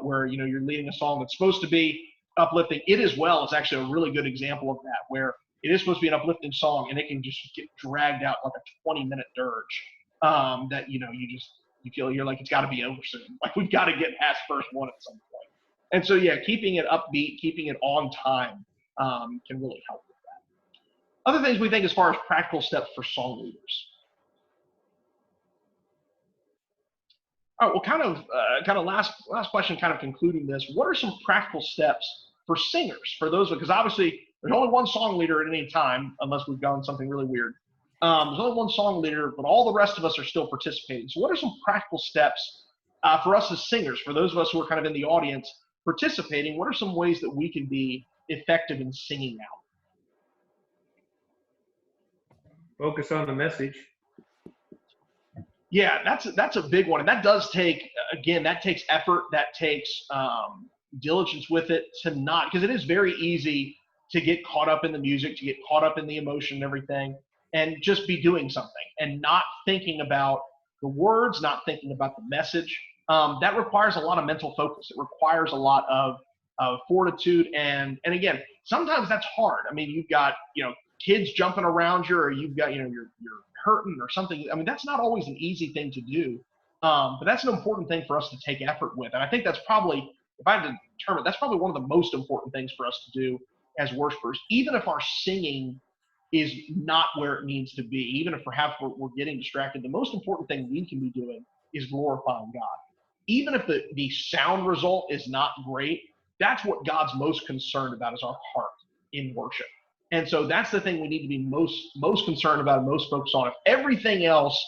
where, you're leading a song that's supposed to be uplifting. It as well is actually a really good example of that, where it is supposed to be an uplifting song and it can just get dragged out like a 20-minute dirge that, you feel you're like, it's got to be over soon. Like, we've got to get past verse 1 at some point. And so, keeping it upbeat, keeping it on time can really help with that. Other things we think as far as practical steps for song leaders. All right, well, kind of last question, kind of concluding this. What are some practical steps for singers, for those, because obviously there's only one song leader at any time, unless we've done something really weird. There's only one song leader, but all the rest of us are still participating. So what are some practical steps for us as singers, for those of us who are kind of in the audience participating? What are some ways that we can be effective in singing out? Focus on the message. Yeah, that's a big one, and that does take, again, that takes effort, that takes diligence with it, to not, because it is very easy to get caught up in the music, to get caught up in the emotion and everything, and just be doing something and not thinking about the words, not thinking about the message. That requires a lot of mental focus. It requires a lot of fortitude, and again, sometimes that's hard. I mean, you've got kids jumping around you, or you've got you're hurting or something. I mean, that's not always an easy thing to do, but that's an important thing for us to take effort with. And I think that's probably, if I had to determine, that's probably one of the most important things for us to do as worshipers, even if our singing is not where it needs to be, even if perhaps we're getting distracted. The most important thing we can be doing is glorifying God. Even if the sound result is not great, that's what God's most concerned about, is our heart in worship. And so that's the thing we need to be most concerned about and most focused on. If everything else,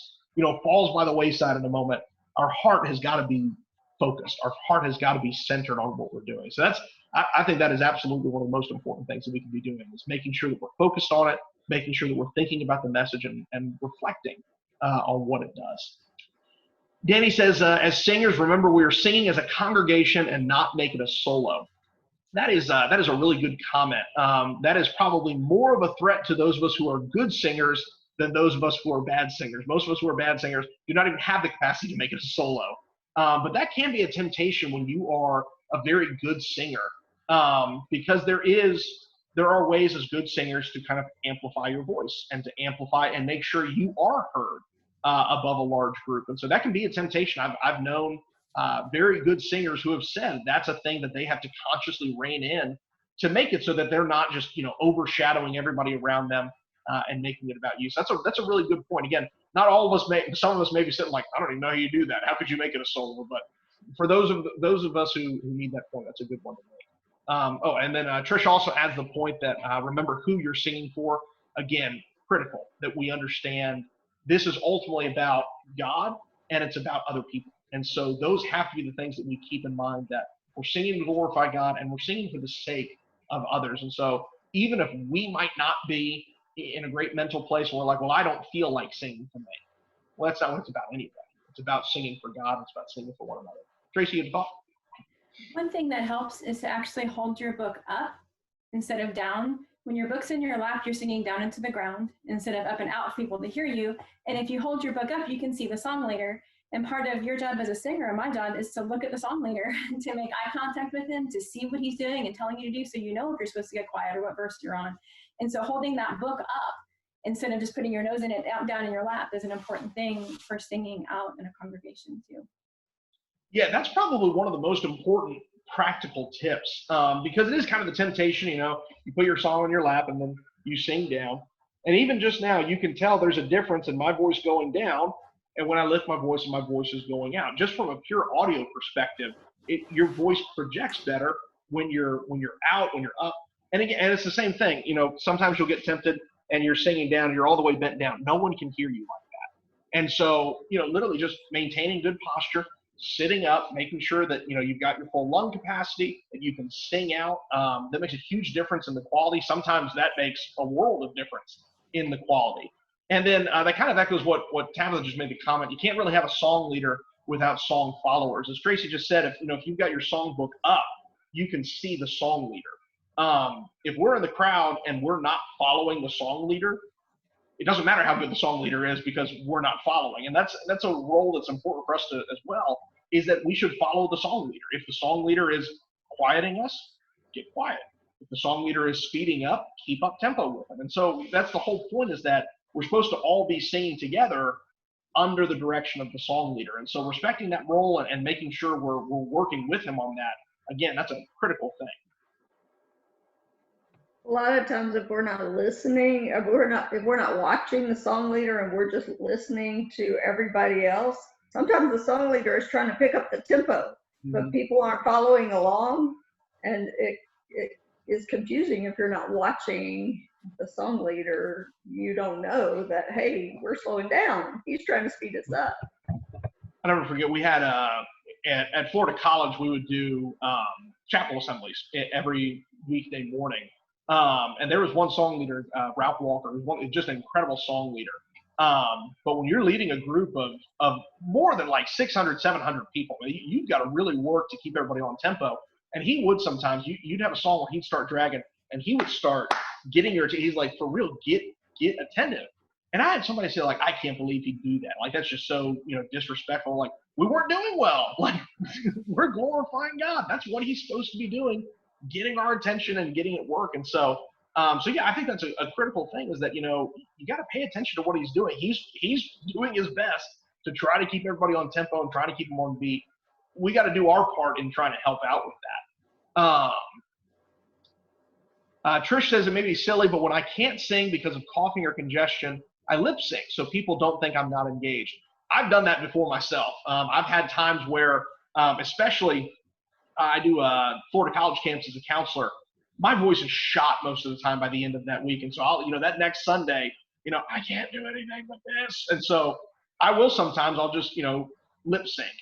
falls by the wayside in a moment, our heart has got to be focused. Our heart has got to be centered on what we're doing. So I think that is absolutely one of the most important things that we can be doing, is making sure that we're focused on it, making sure that we're thinking about the message and reflecting on what it does. Danny says, as singers, remember we are singing as a congregation and not make it a solo. That is a really good comment. That is probably more of a threat to those of us who are good singers than those of us who are bad singers. Most of us who are bad singers do not even have the capacity to make it a solo. But that can be a temptation when you are a very good singer, because there are ways as good singers to kind of amplify your voice and to amplify and make sure you are heard above a large group. And so that can be a temptation. I've known very good singers who have said that's a thing that they have to consciously rein in to make it so that they're not just, overshadowing everybody around them and making it about you. So that's a really good point. Again, not all of us some of us may be sitting like, I don't even know how you do that. How could you make it a solo? But for those of us who need that point, that's a good one to make. And then Trish also adds the point that remember who you're singing for. Again, critical that we understand this is ultimately about God and it's about other people. And so those have to be the things that we keep in mind, that we're singing to glorify God and we're singing for the sake of others. And so even if we might not be in a great mental place where we're like, well, I don't feel like singing tonight. Well, that's not what it's about anyway. It's about singing for God. It's about singing for one another. Tracy, you have a thought? One thing that helps is to actually hold your book up instead of down. When your book's in your lap, you're singing down into the ground instead of up and out for people to hear you. And if you hold your book up, you can see the song leader. And part of your job as a singer, and my job, is to look at the song leader, to make eye contact with him, to see what he's doing and telling you to do, so you know if you're supposed to get quiet or what verse you're on. And so holding that book up instead of just putting your nose in it down in your lap is an important thing for singing out in a congregation too. Yeah, that's probably one of the most important practical tips, because it is kind of the temptation, you put your song on your lap and then you sing down. And even just now, you can tell there's a difference in my voice going down and when I lift my voice and my voice is going out. Just from a pure audio perspective, your voice projects better when you're out, when you're up. And again, and it's the same thing. Sometimes you'll get tempted and you're singing down and you're all the way bent down. No one can hear you like that. And so, literally just maintaining good posture, sitting up, making sure that, you've got your full lung capacity, that you can sing out. That makes a huge difference in the quality. Sometimes that makes a world of difference in the quality. And then that kind of echoes what Tabitha just made the comment. You can't really have a song leader without song followers. As Tracy just said, if you've got your song book up, you can see the song leader. If we're in the crowd and we're not following the song leader, it doesn't matter how good the song leader is because we're not following. And that's a role that's important for us to as well, is that we should follow the song leader. If the song leader is quieting us, get quiet. If the song leader is speeding up, keep up tempo with them. And so that's the whole point, is that we're supposed to all be singing together under the direction of the song leader. And so respecting that role and making sure we're working with him on that, again, that's a critical thing. A lot of times if we're not listening, if we're not watching the song leader and we're just listening to everybody else, sometimes the song leader is trying to pick up the tempo, but people aren't following along, and it is confusing if you're not watching the song leader. You don't know that, hey, we're slowing down. He's trying to speed us up. I never forget, we had at Florida College, we would do chapel assemblies every weekday morning. And there was one song leader, Ralph Walker, who's just an incredible song leader. But when you're leading a group of more than like 600, 700 people, you've got to really work to keep everybody on tempo. And he would sometimes, you'd have a song where he'd start dragging, and he would start getting your attention. He's like, for real, get attentive. And I had somebody say, like, I can't believe he'd do that. Like, that's just so, disrespectful. Like, we weren't doing well. Like, we're glorifying God. That's what he's supposed to be doing, getting our attention and getting it work. And so yeah, I think that's a critical thing, is that, you got to pay attention to what he's doing. He's doing his best to try to keep everybody on tempo and trying to keep them on beat. We got to do our part in trying to help out with that. Trish says it may be silly, but when I can't sing because of coughing or congestion, I lip sync so people don't think I'm not engaged. I've done that before myself. I've had times where, especially I do Florida college camps as a counselor. My voice is shot most of the time by the end of that week. And so I'll, that next Sunday, I can't do anything with this. And so I will sometimes, I'll just, lip sync.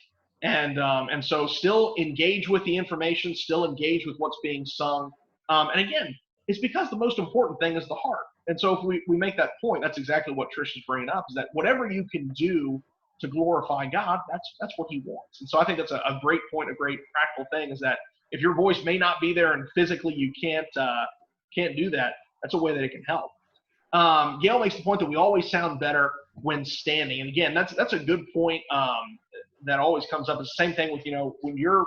And so still engage with the information, still engage with what's being sung. And again, it's because the most important thing is the heart. And so if we make that point, that's exactly what Trish is bringing up, is that whatever you can do to glorify God, that's what he wants. And so I think that's a great point, a great practical thing, is that if your voice may not be there and physically you can't do that, that's a way that it can help. Gail makes the point that we always sound better when standing. And again, that's a good point that always comes up. It's the same thing with, when your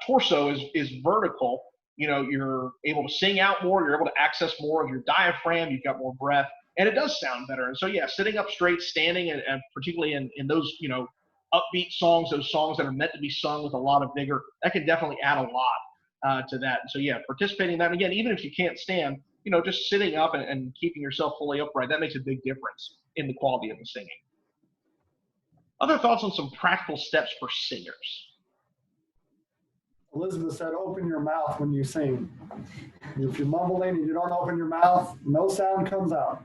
torso is vertical, you're able to sing out more, you're able to access more of your diaphragm, you've got more breath, and it does sound better. And so, yeah, sitting up straight, standing, and particularly in those, upbeat songs, those songs that are meant to be sung with a lot of vigor, that can definitely add a lot to that. And so, yeah, participating in that, again, even if you can't stand, just sitting up and keeping yourself fully upright, that makes a big difference in the quality of the singing. Other thoughts on some practical steps for singers? Elizabeth said, open your mouth when you sing. If you're mumbling and you don't open your mouth, no sound comes out.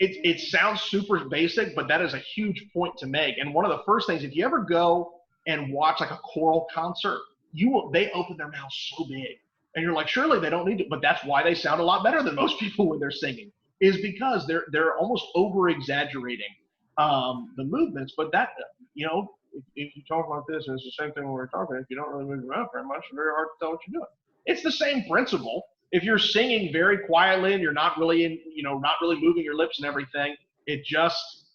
It sounds super basic, but that is a huge point to make. And one of the first things, if you ever go and watch like a choral concert, they open their mouth so big. And you're like, surely they don't need to, but that's why they sound a lot better than most people when they're singing, is because they're almost over-exaggerating the movements. But that, if you talk like this, and it's the same thing when we're talking, if you don't really move your mouth very much, it's very hard to tell what you're doing. It's the same principle. If you're singing very quietly and you're not really not really moving your lips and everything, it just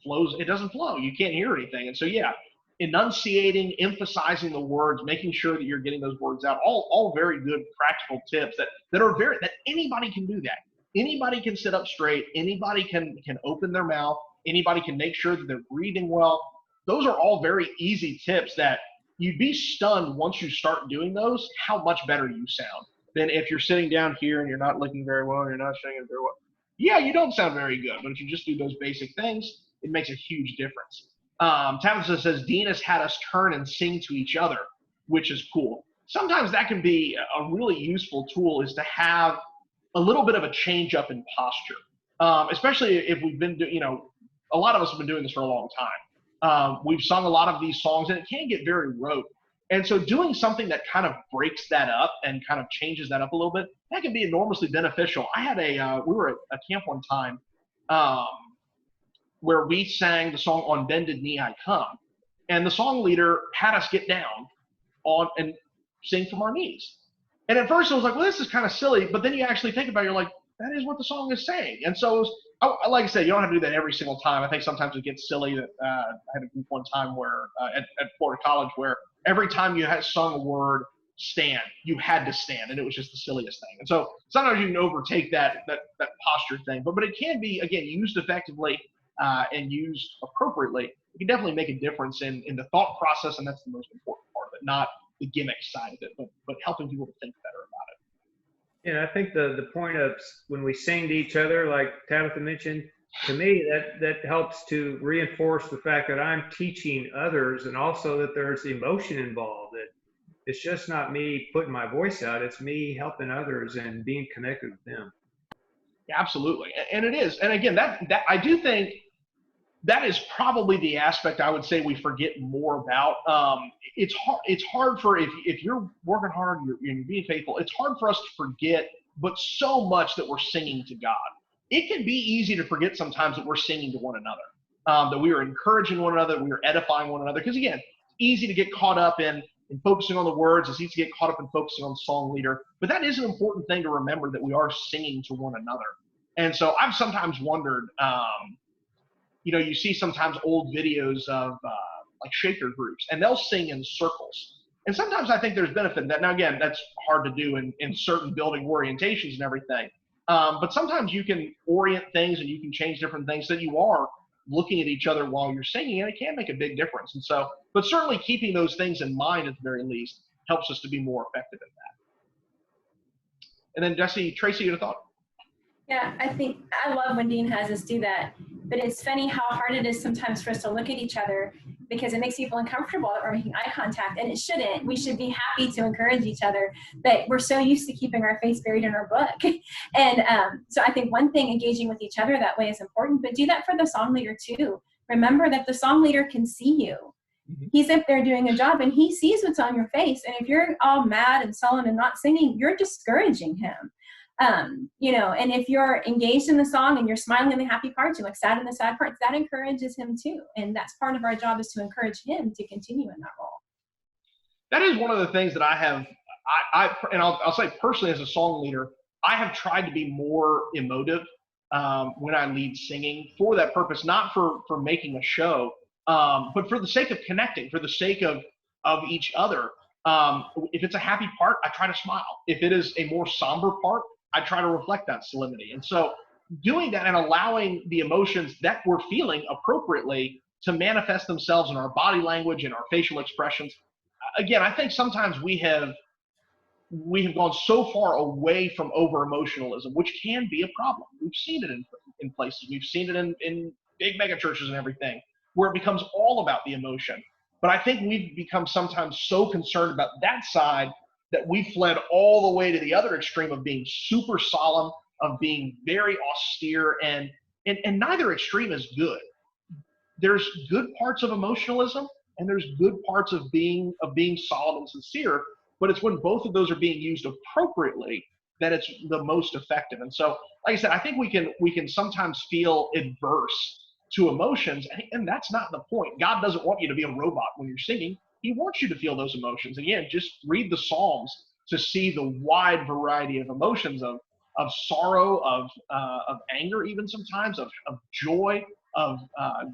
flows. It doesn't flow. You can't hear anything. And so, yeah, enunciating, emphasizing the words, making sure that you're getting those words out, all very good practical tips that anybody can do that. Anybody can sit up straight. Anybody can open their mouth. Anybody can make sure that they're breathing well. Those are all very easy tips that you'd be stunned once you start doing those, how much better you sound than if you're sitting down here and you're not looking very well and you're not singing very well. Yeah, you don't sound very good, but if you just do those basic things, it makes a huge difference. Tabitha says, Dean has had us turn and sing to each other, which is cool. Sometimes that can be a really useful tool, is to have a little bit of a change up in posture, especially if we've been a lot of us have been doing this for a long time. We've sung a lot of these songs, and it can get very rote. And so doing something that kind of breaks that up and kind of changes that up a little bit, that can be enormously beneficial. I had we were at a camp one time where we sang the song On Bended Knee I Come. And the song leader had us get down and sing from our knees. And at first I was like, well, this is kind of silly. But then you actually think about it, you're like, that is what the song is saying. And so like I said, you don't have to do that every single time. I think sometimes it gets silly. I had a group one time where at Florida College where every time you had sung a word stand, you had to stand, and it was just the silliest thing. And so sometimes you can overtake that posture thing, but it can be, again, used effectively and used appropriately. It can definitely make a difference in the thought process, and that's the most important part of it, not the gimmick side of it, but helping people to think better about it. Yeah, I think the point of when we sing to each other, like Tabitha mentioned, to me, that helps to reinforce the fact that I'm teaching others, and also that there's emotion involved. That it's just not me putting my voice out, it's me helping others and being connected with them. Yeah, absolutely. And it is. And again, that I do think that is probably the aspect I would say we forget more about. It's hard for, if you're working hard, you're being faithful, it's hard for us to forget, but so much that we're singing to God. It can be easy to forget sometimes that we're singing to one another, that we are encouraging one another, we are edifying one another. Because again, it's easy to get caught up in focusing on the words. It's easy to get caught up in focusing on the song leader. But that is an important thing to remember, that we are singing to one another. And so I've sometimes wondered, you see sometimes old videos of like shaker groups, and they'll sing in circles. And sometimes I think there's benefit in that. Now, again, that's hard to do in certain building orientations and everything. But sometimes you can orient things and you can change different things so that you are looking at each other while you're singing, and it can make a big difference. And so, but certainly keeping those things in mind at the very least helps us to be more effective at that. And then Tracy, you had a thought? Yeah, I think I love when Dean has us do that, but it's funny how hard it is sometimes for us to look at each other, because it makes people uncomfortable that we're making eye contact, and it shouldn't. We should be happy to encourage each other, but we're so used to keeping our face buried in our book. And so I think one thing, engaging with each other that way is important, but do that for the song leader too. Remember that the song leader can see you. Mm-hmm. He's up there doing a job, and he sees what's on your face. And if you're all mad and sullen and not singing, you're discouraging him. And if you're engaged in the song and you're smiling in the happy parts, you're like sad in the sad parts, that encourages him too. And that's part of our job, is to encourage him to continue in that role. That is one of the things that I have, and I'll say personally as a song leader, I have tried to be more emotive when I lead singing for that purpose, not for making a show, but for the sake of connecting, for the sake of each other. If it's a happy part, I try to smile. If it is a more somber part, I try to reflect that solemnity. And so doing that and allowing the emotions that we're feeling appropriately to manifest themselves in our body language and our facial expressions. Again, I think sometimes we have gone so far away from over emotionalism, which can be a problem. We've seen it in places. We've seen it in big mega churches and everything, where it becomes all about the emotion. But I think we've become sometimes so concerned about that side that we fled all the way to the other extreme of being super solemn, of being very austere, and neither extreme is good. There's good parts of emotionalism and there's good parts of being solemn and sincere, but it's when both of those are being used appropriately that it's the most effective. And so, like I said, I think we can sometimes feel adverse to emotions, and that's not the point. God doesn't want you to be a robot when you're singing. He wants you to feel those emotions. Again, just read the Psalms to see the wide variety of emotions of sorrow, of anger, even sometimes of joy, of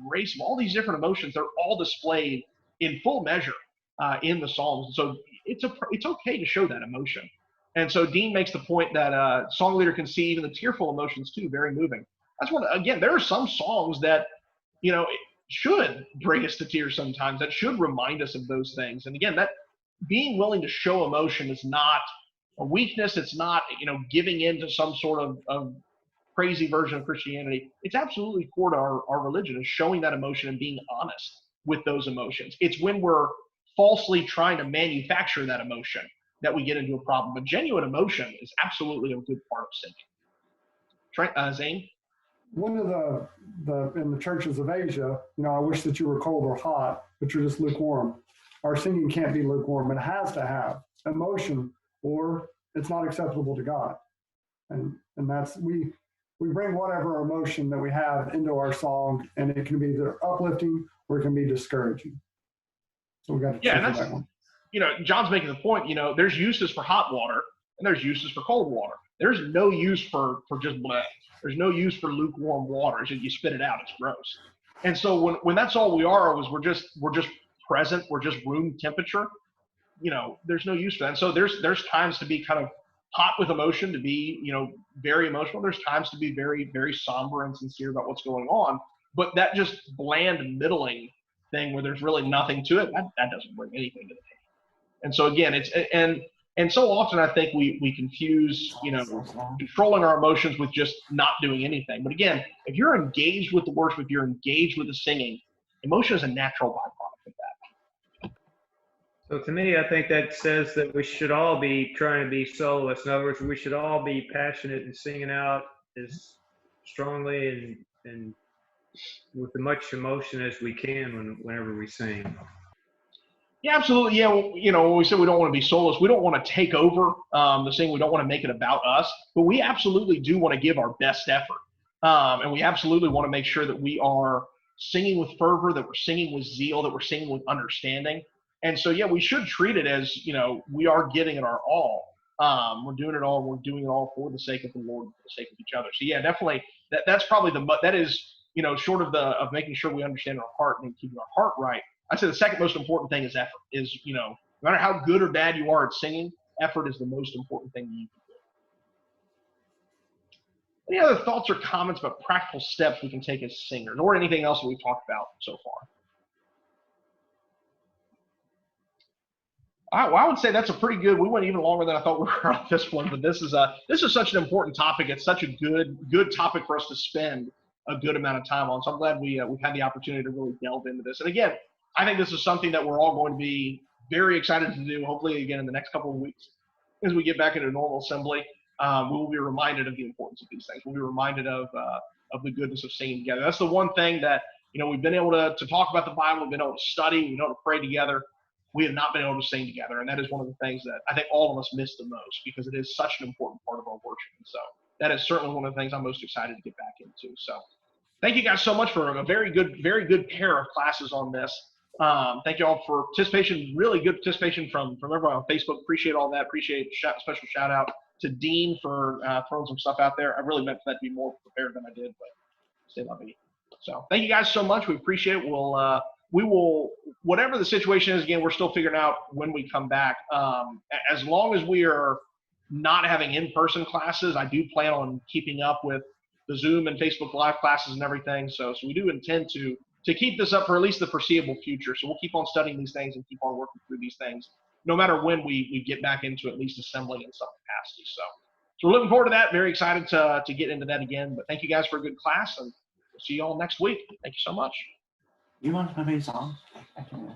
grace, of all these different emotions. They're all displayed in full measure in the Psalms. So it's okay to show that emotion. And so Dean makes the point that song leader can see even the tearful emotions too, very moving. That's one. Again, there are some songs that, should bring us to tears sometimes. That should remind us of those things. And again, that being willing to show emotion is not a weakness. It's not, giving in to some sort of crazy version of Christianity. It's absolutely core to our religion, is showing that emotion and being honest with those emotions. It's when we're falsely trying to manufacture that emotion that we get into a problem. But genuine emotion is absolutely a good part of singing. Zane? One of the in the churches of Asia, I wish that you were cold or hot, but you're just lukewarm. Our singing can't be lukewarm. It has to have emotion, or it's not acceptable to God. And that's we bring whatever emotion that we have into our song, and it can be either uplifting or it can be discouraging. So we got to choose that one. John's making the point. There's uses for hot water and there's uses for cold water. There's no use for just bleh. There's no use for lukewarm water. It's just you spit it out. It's gross. And so when that's all we are, we're just present. We're just room temperature. There's no use for that. And so there's times to be kind of hot with emotion, to be very emotional. There's times to be very, very somber and sincere about what's going on. But that just bland middling thing where there's really nothing to it, that doesn't bring anything to the table. And so again, it's and so often I think we confuse, controlling our emotions with just not doing anything. But again, if you're engaged with the worship, if you're engaged with the singing, emotion is a natural byproduct of that. So to me, I think that says that we should all be trying to be soloists. In other words, we should all be passionate and singing out as strongly and with as much emotion as we can whenever we sing. Yeah, absolutely. Yeah, when we say we don't want to be soloists, we don't want to take over the singing. We don't want to make it about us, but we absolutely do want to give our best effort. And we absolutely want to make sure that we are singing with fervor, that we're singing with zeal, that we're singing with understanding. And so, yeah, we should treat it as, we are giving it our all. We're doing it all. We're doing it all for the sake of the Lord, for the sake of each other. So, yeah, definitely, that's probably that is, short of making sure we understand our heart and keeping our heart right. I'd say the second most important thing is effort. Is, no matter how good or bad you are at singing, effort is the most important thing you can do. Any other thoughts or comments about practical steps we can take as singers, or anything else that we've talked about so far? All right, well, I would say that's a pretty good. We went even longer than I thought we were on this one, but this is such an important topic. It's such a good topic for us to spend a good amount of time on. So I'm glad we've had the opportunity to really delve into this. And again, I think this is something that we're all going to be very excited to do, hopefully, again, in the next couple of weeks. As we get back into normal assembly, we will be reminded of the importance of these things. We'll be reminded of the goodness of singing together. That's the one thing that, we've been able to talk about the Bible, we've been able to study, we've been able to pray together. We have not been able to sing together, and that is one of the things that I think all of us miss the most, because it is such an important part of our worship. And so that is certainly one of the ththings I'm most excited to get back into. So thank you guys so much for a very good pair of classes on this. Thank you all for participation, really good participation from everyone on Facebook. Appreciate all that. Appreciate special shout out to Dean for throwing some stuff out there. I really meant for that to be more prepared than I did, but stay love me. So thank you guys so much. We appreciate it. We will, whatever the situation is, again, we're still figuring out when we come back. As long as we are not having in-person classes, I do plan on keeping up with the Zoom and Facebook Live classes and everything. So we do intend to keep this up for at least the foreseeable future. So we'll keep on studying these things and keep on working through these things, no matter when we get back into at least assembling in some capacity. So we're looking forward to that. Very excited to get into that again. But thank you guys for a good class, and we'll see you all next week. Thank you so much. You want to play a song? I can.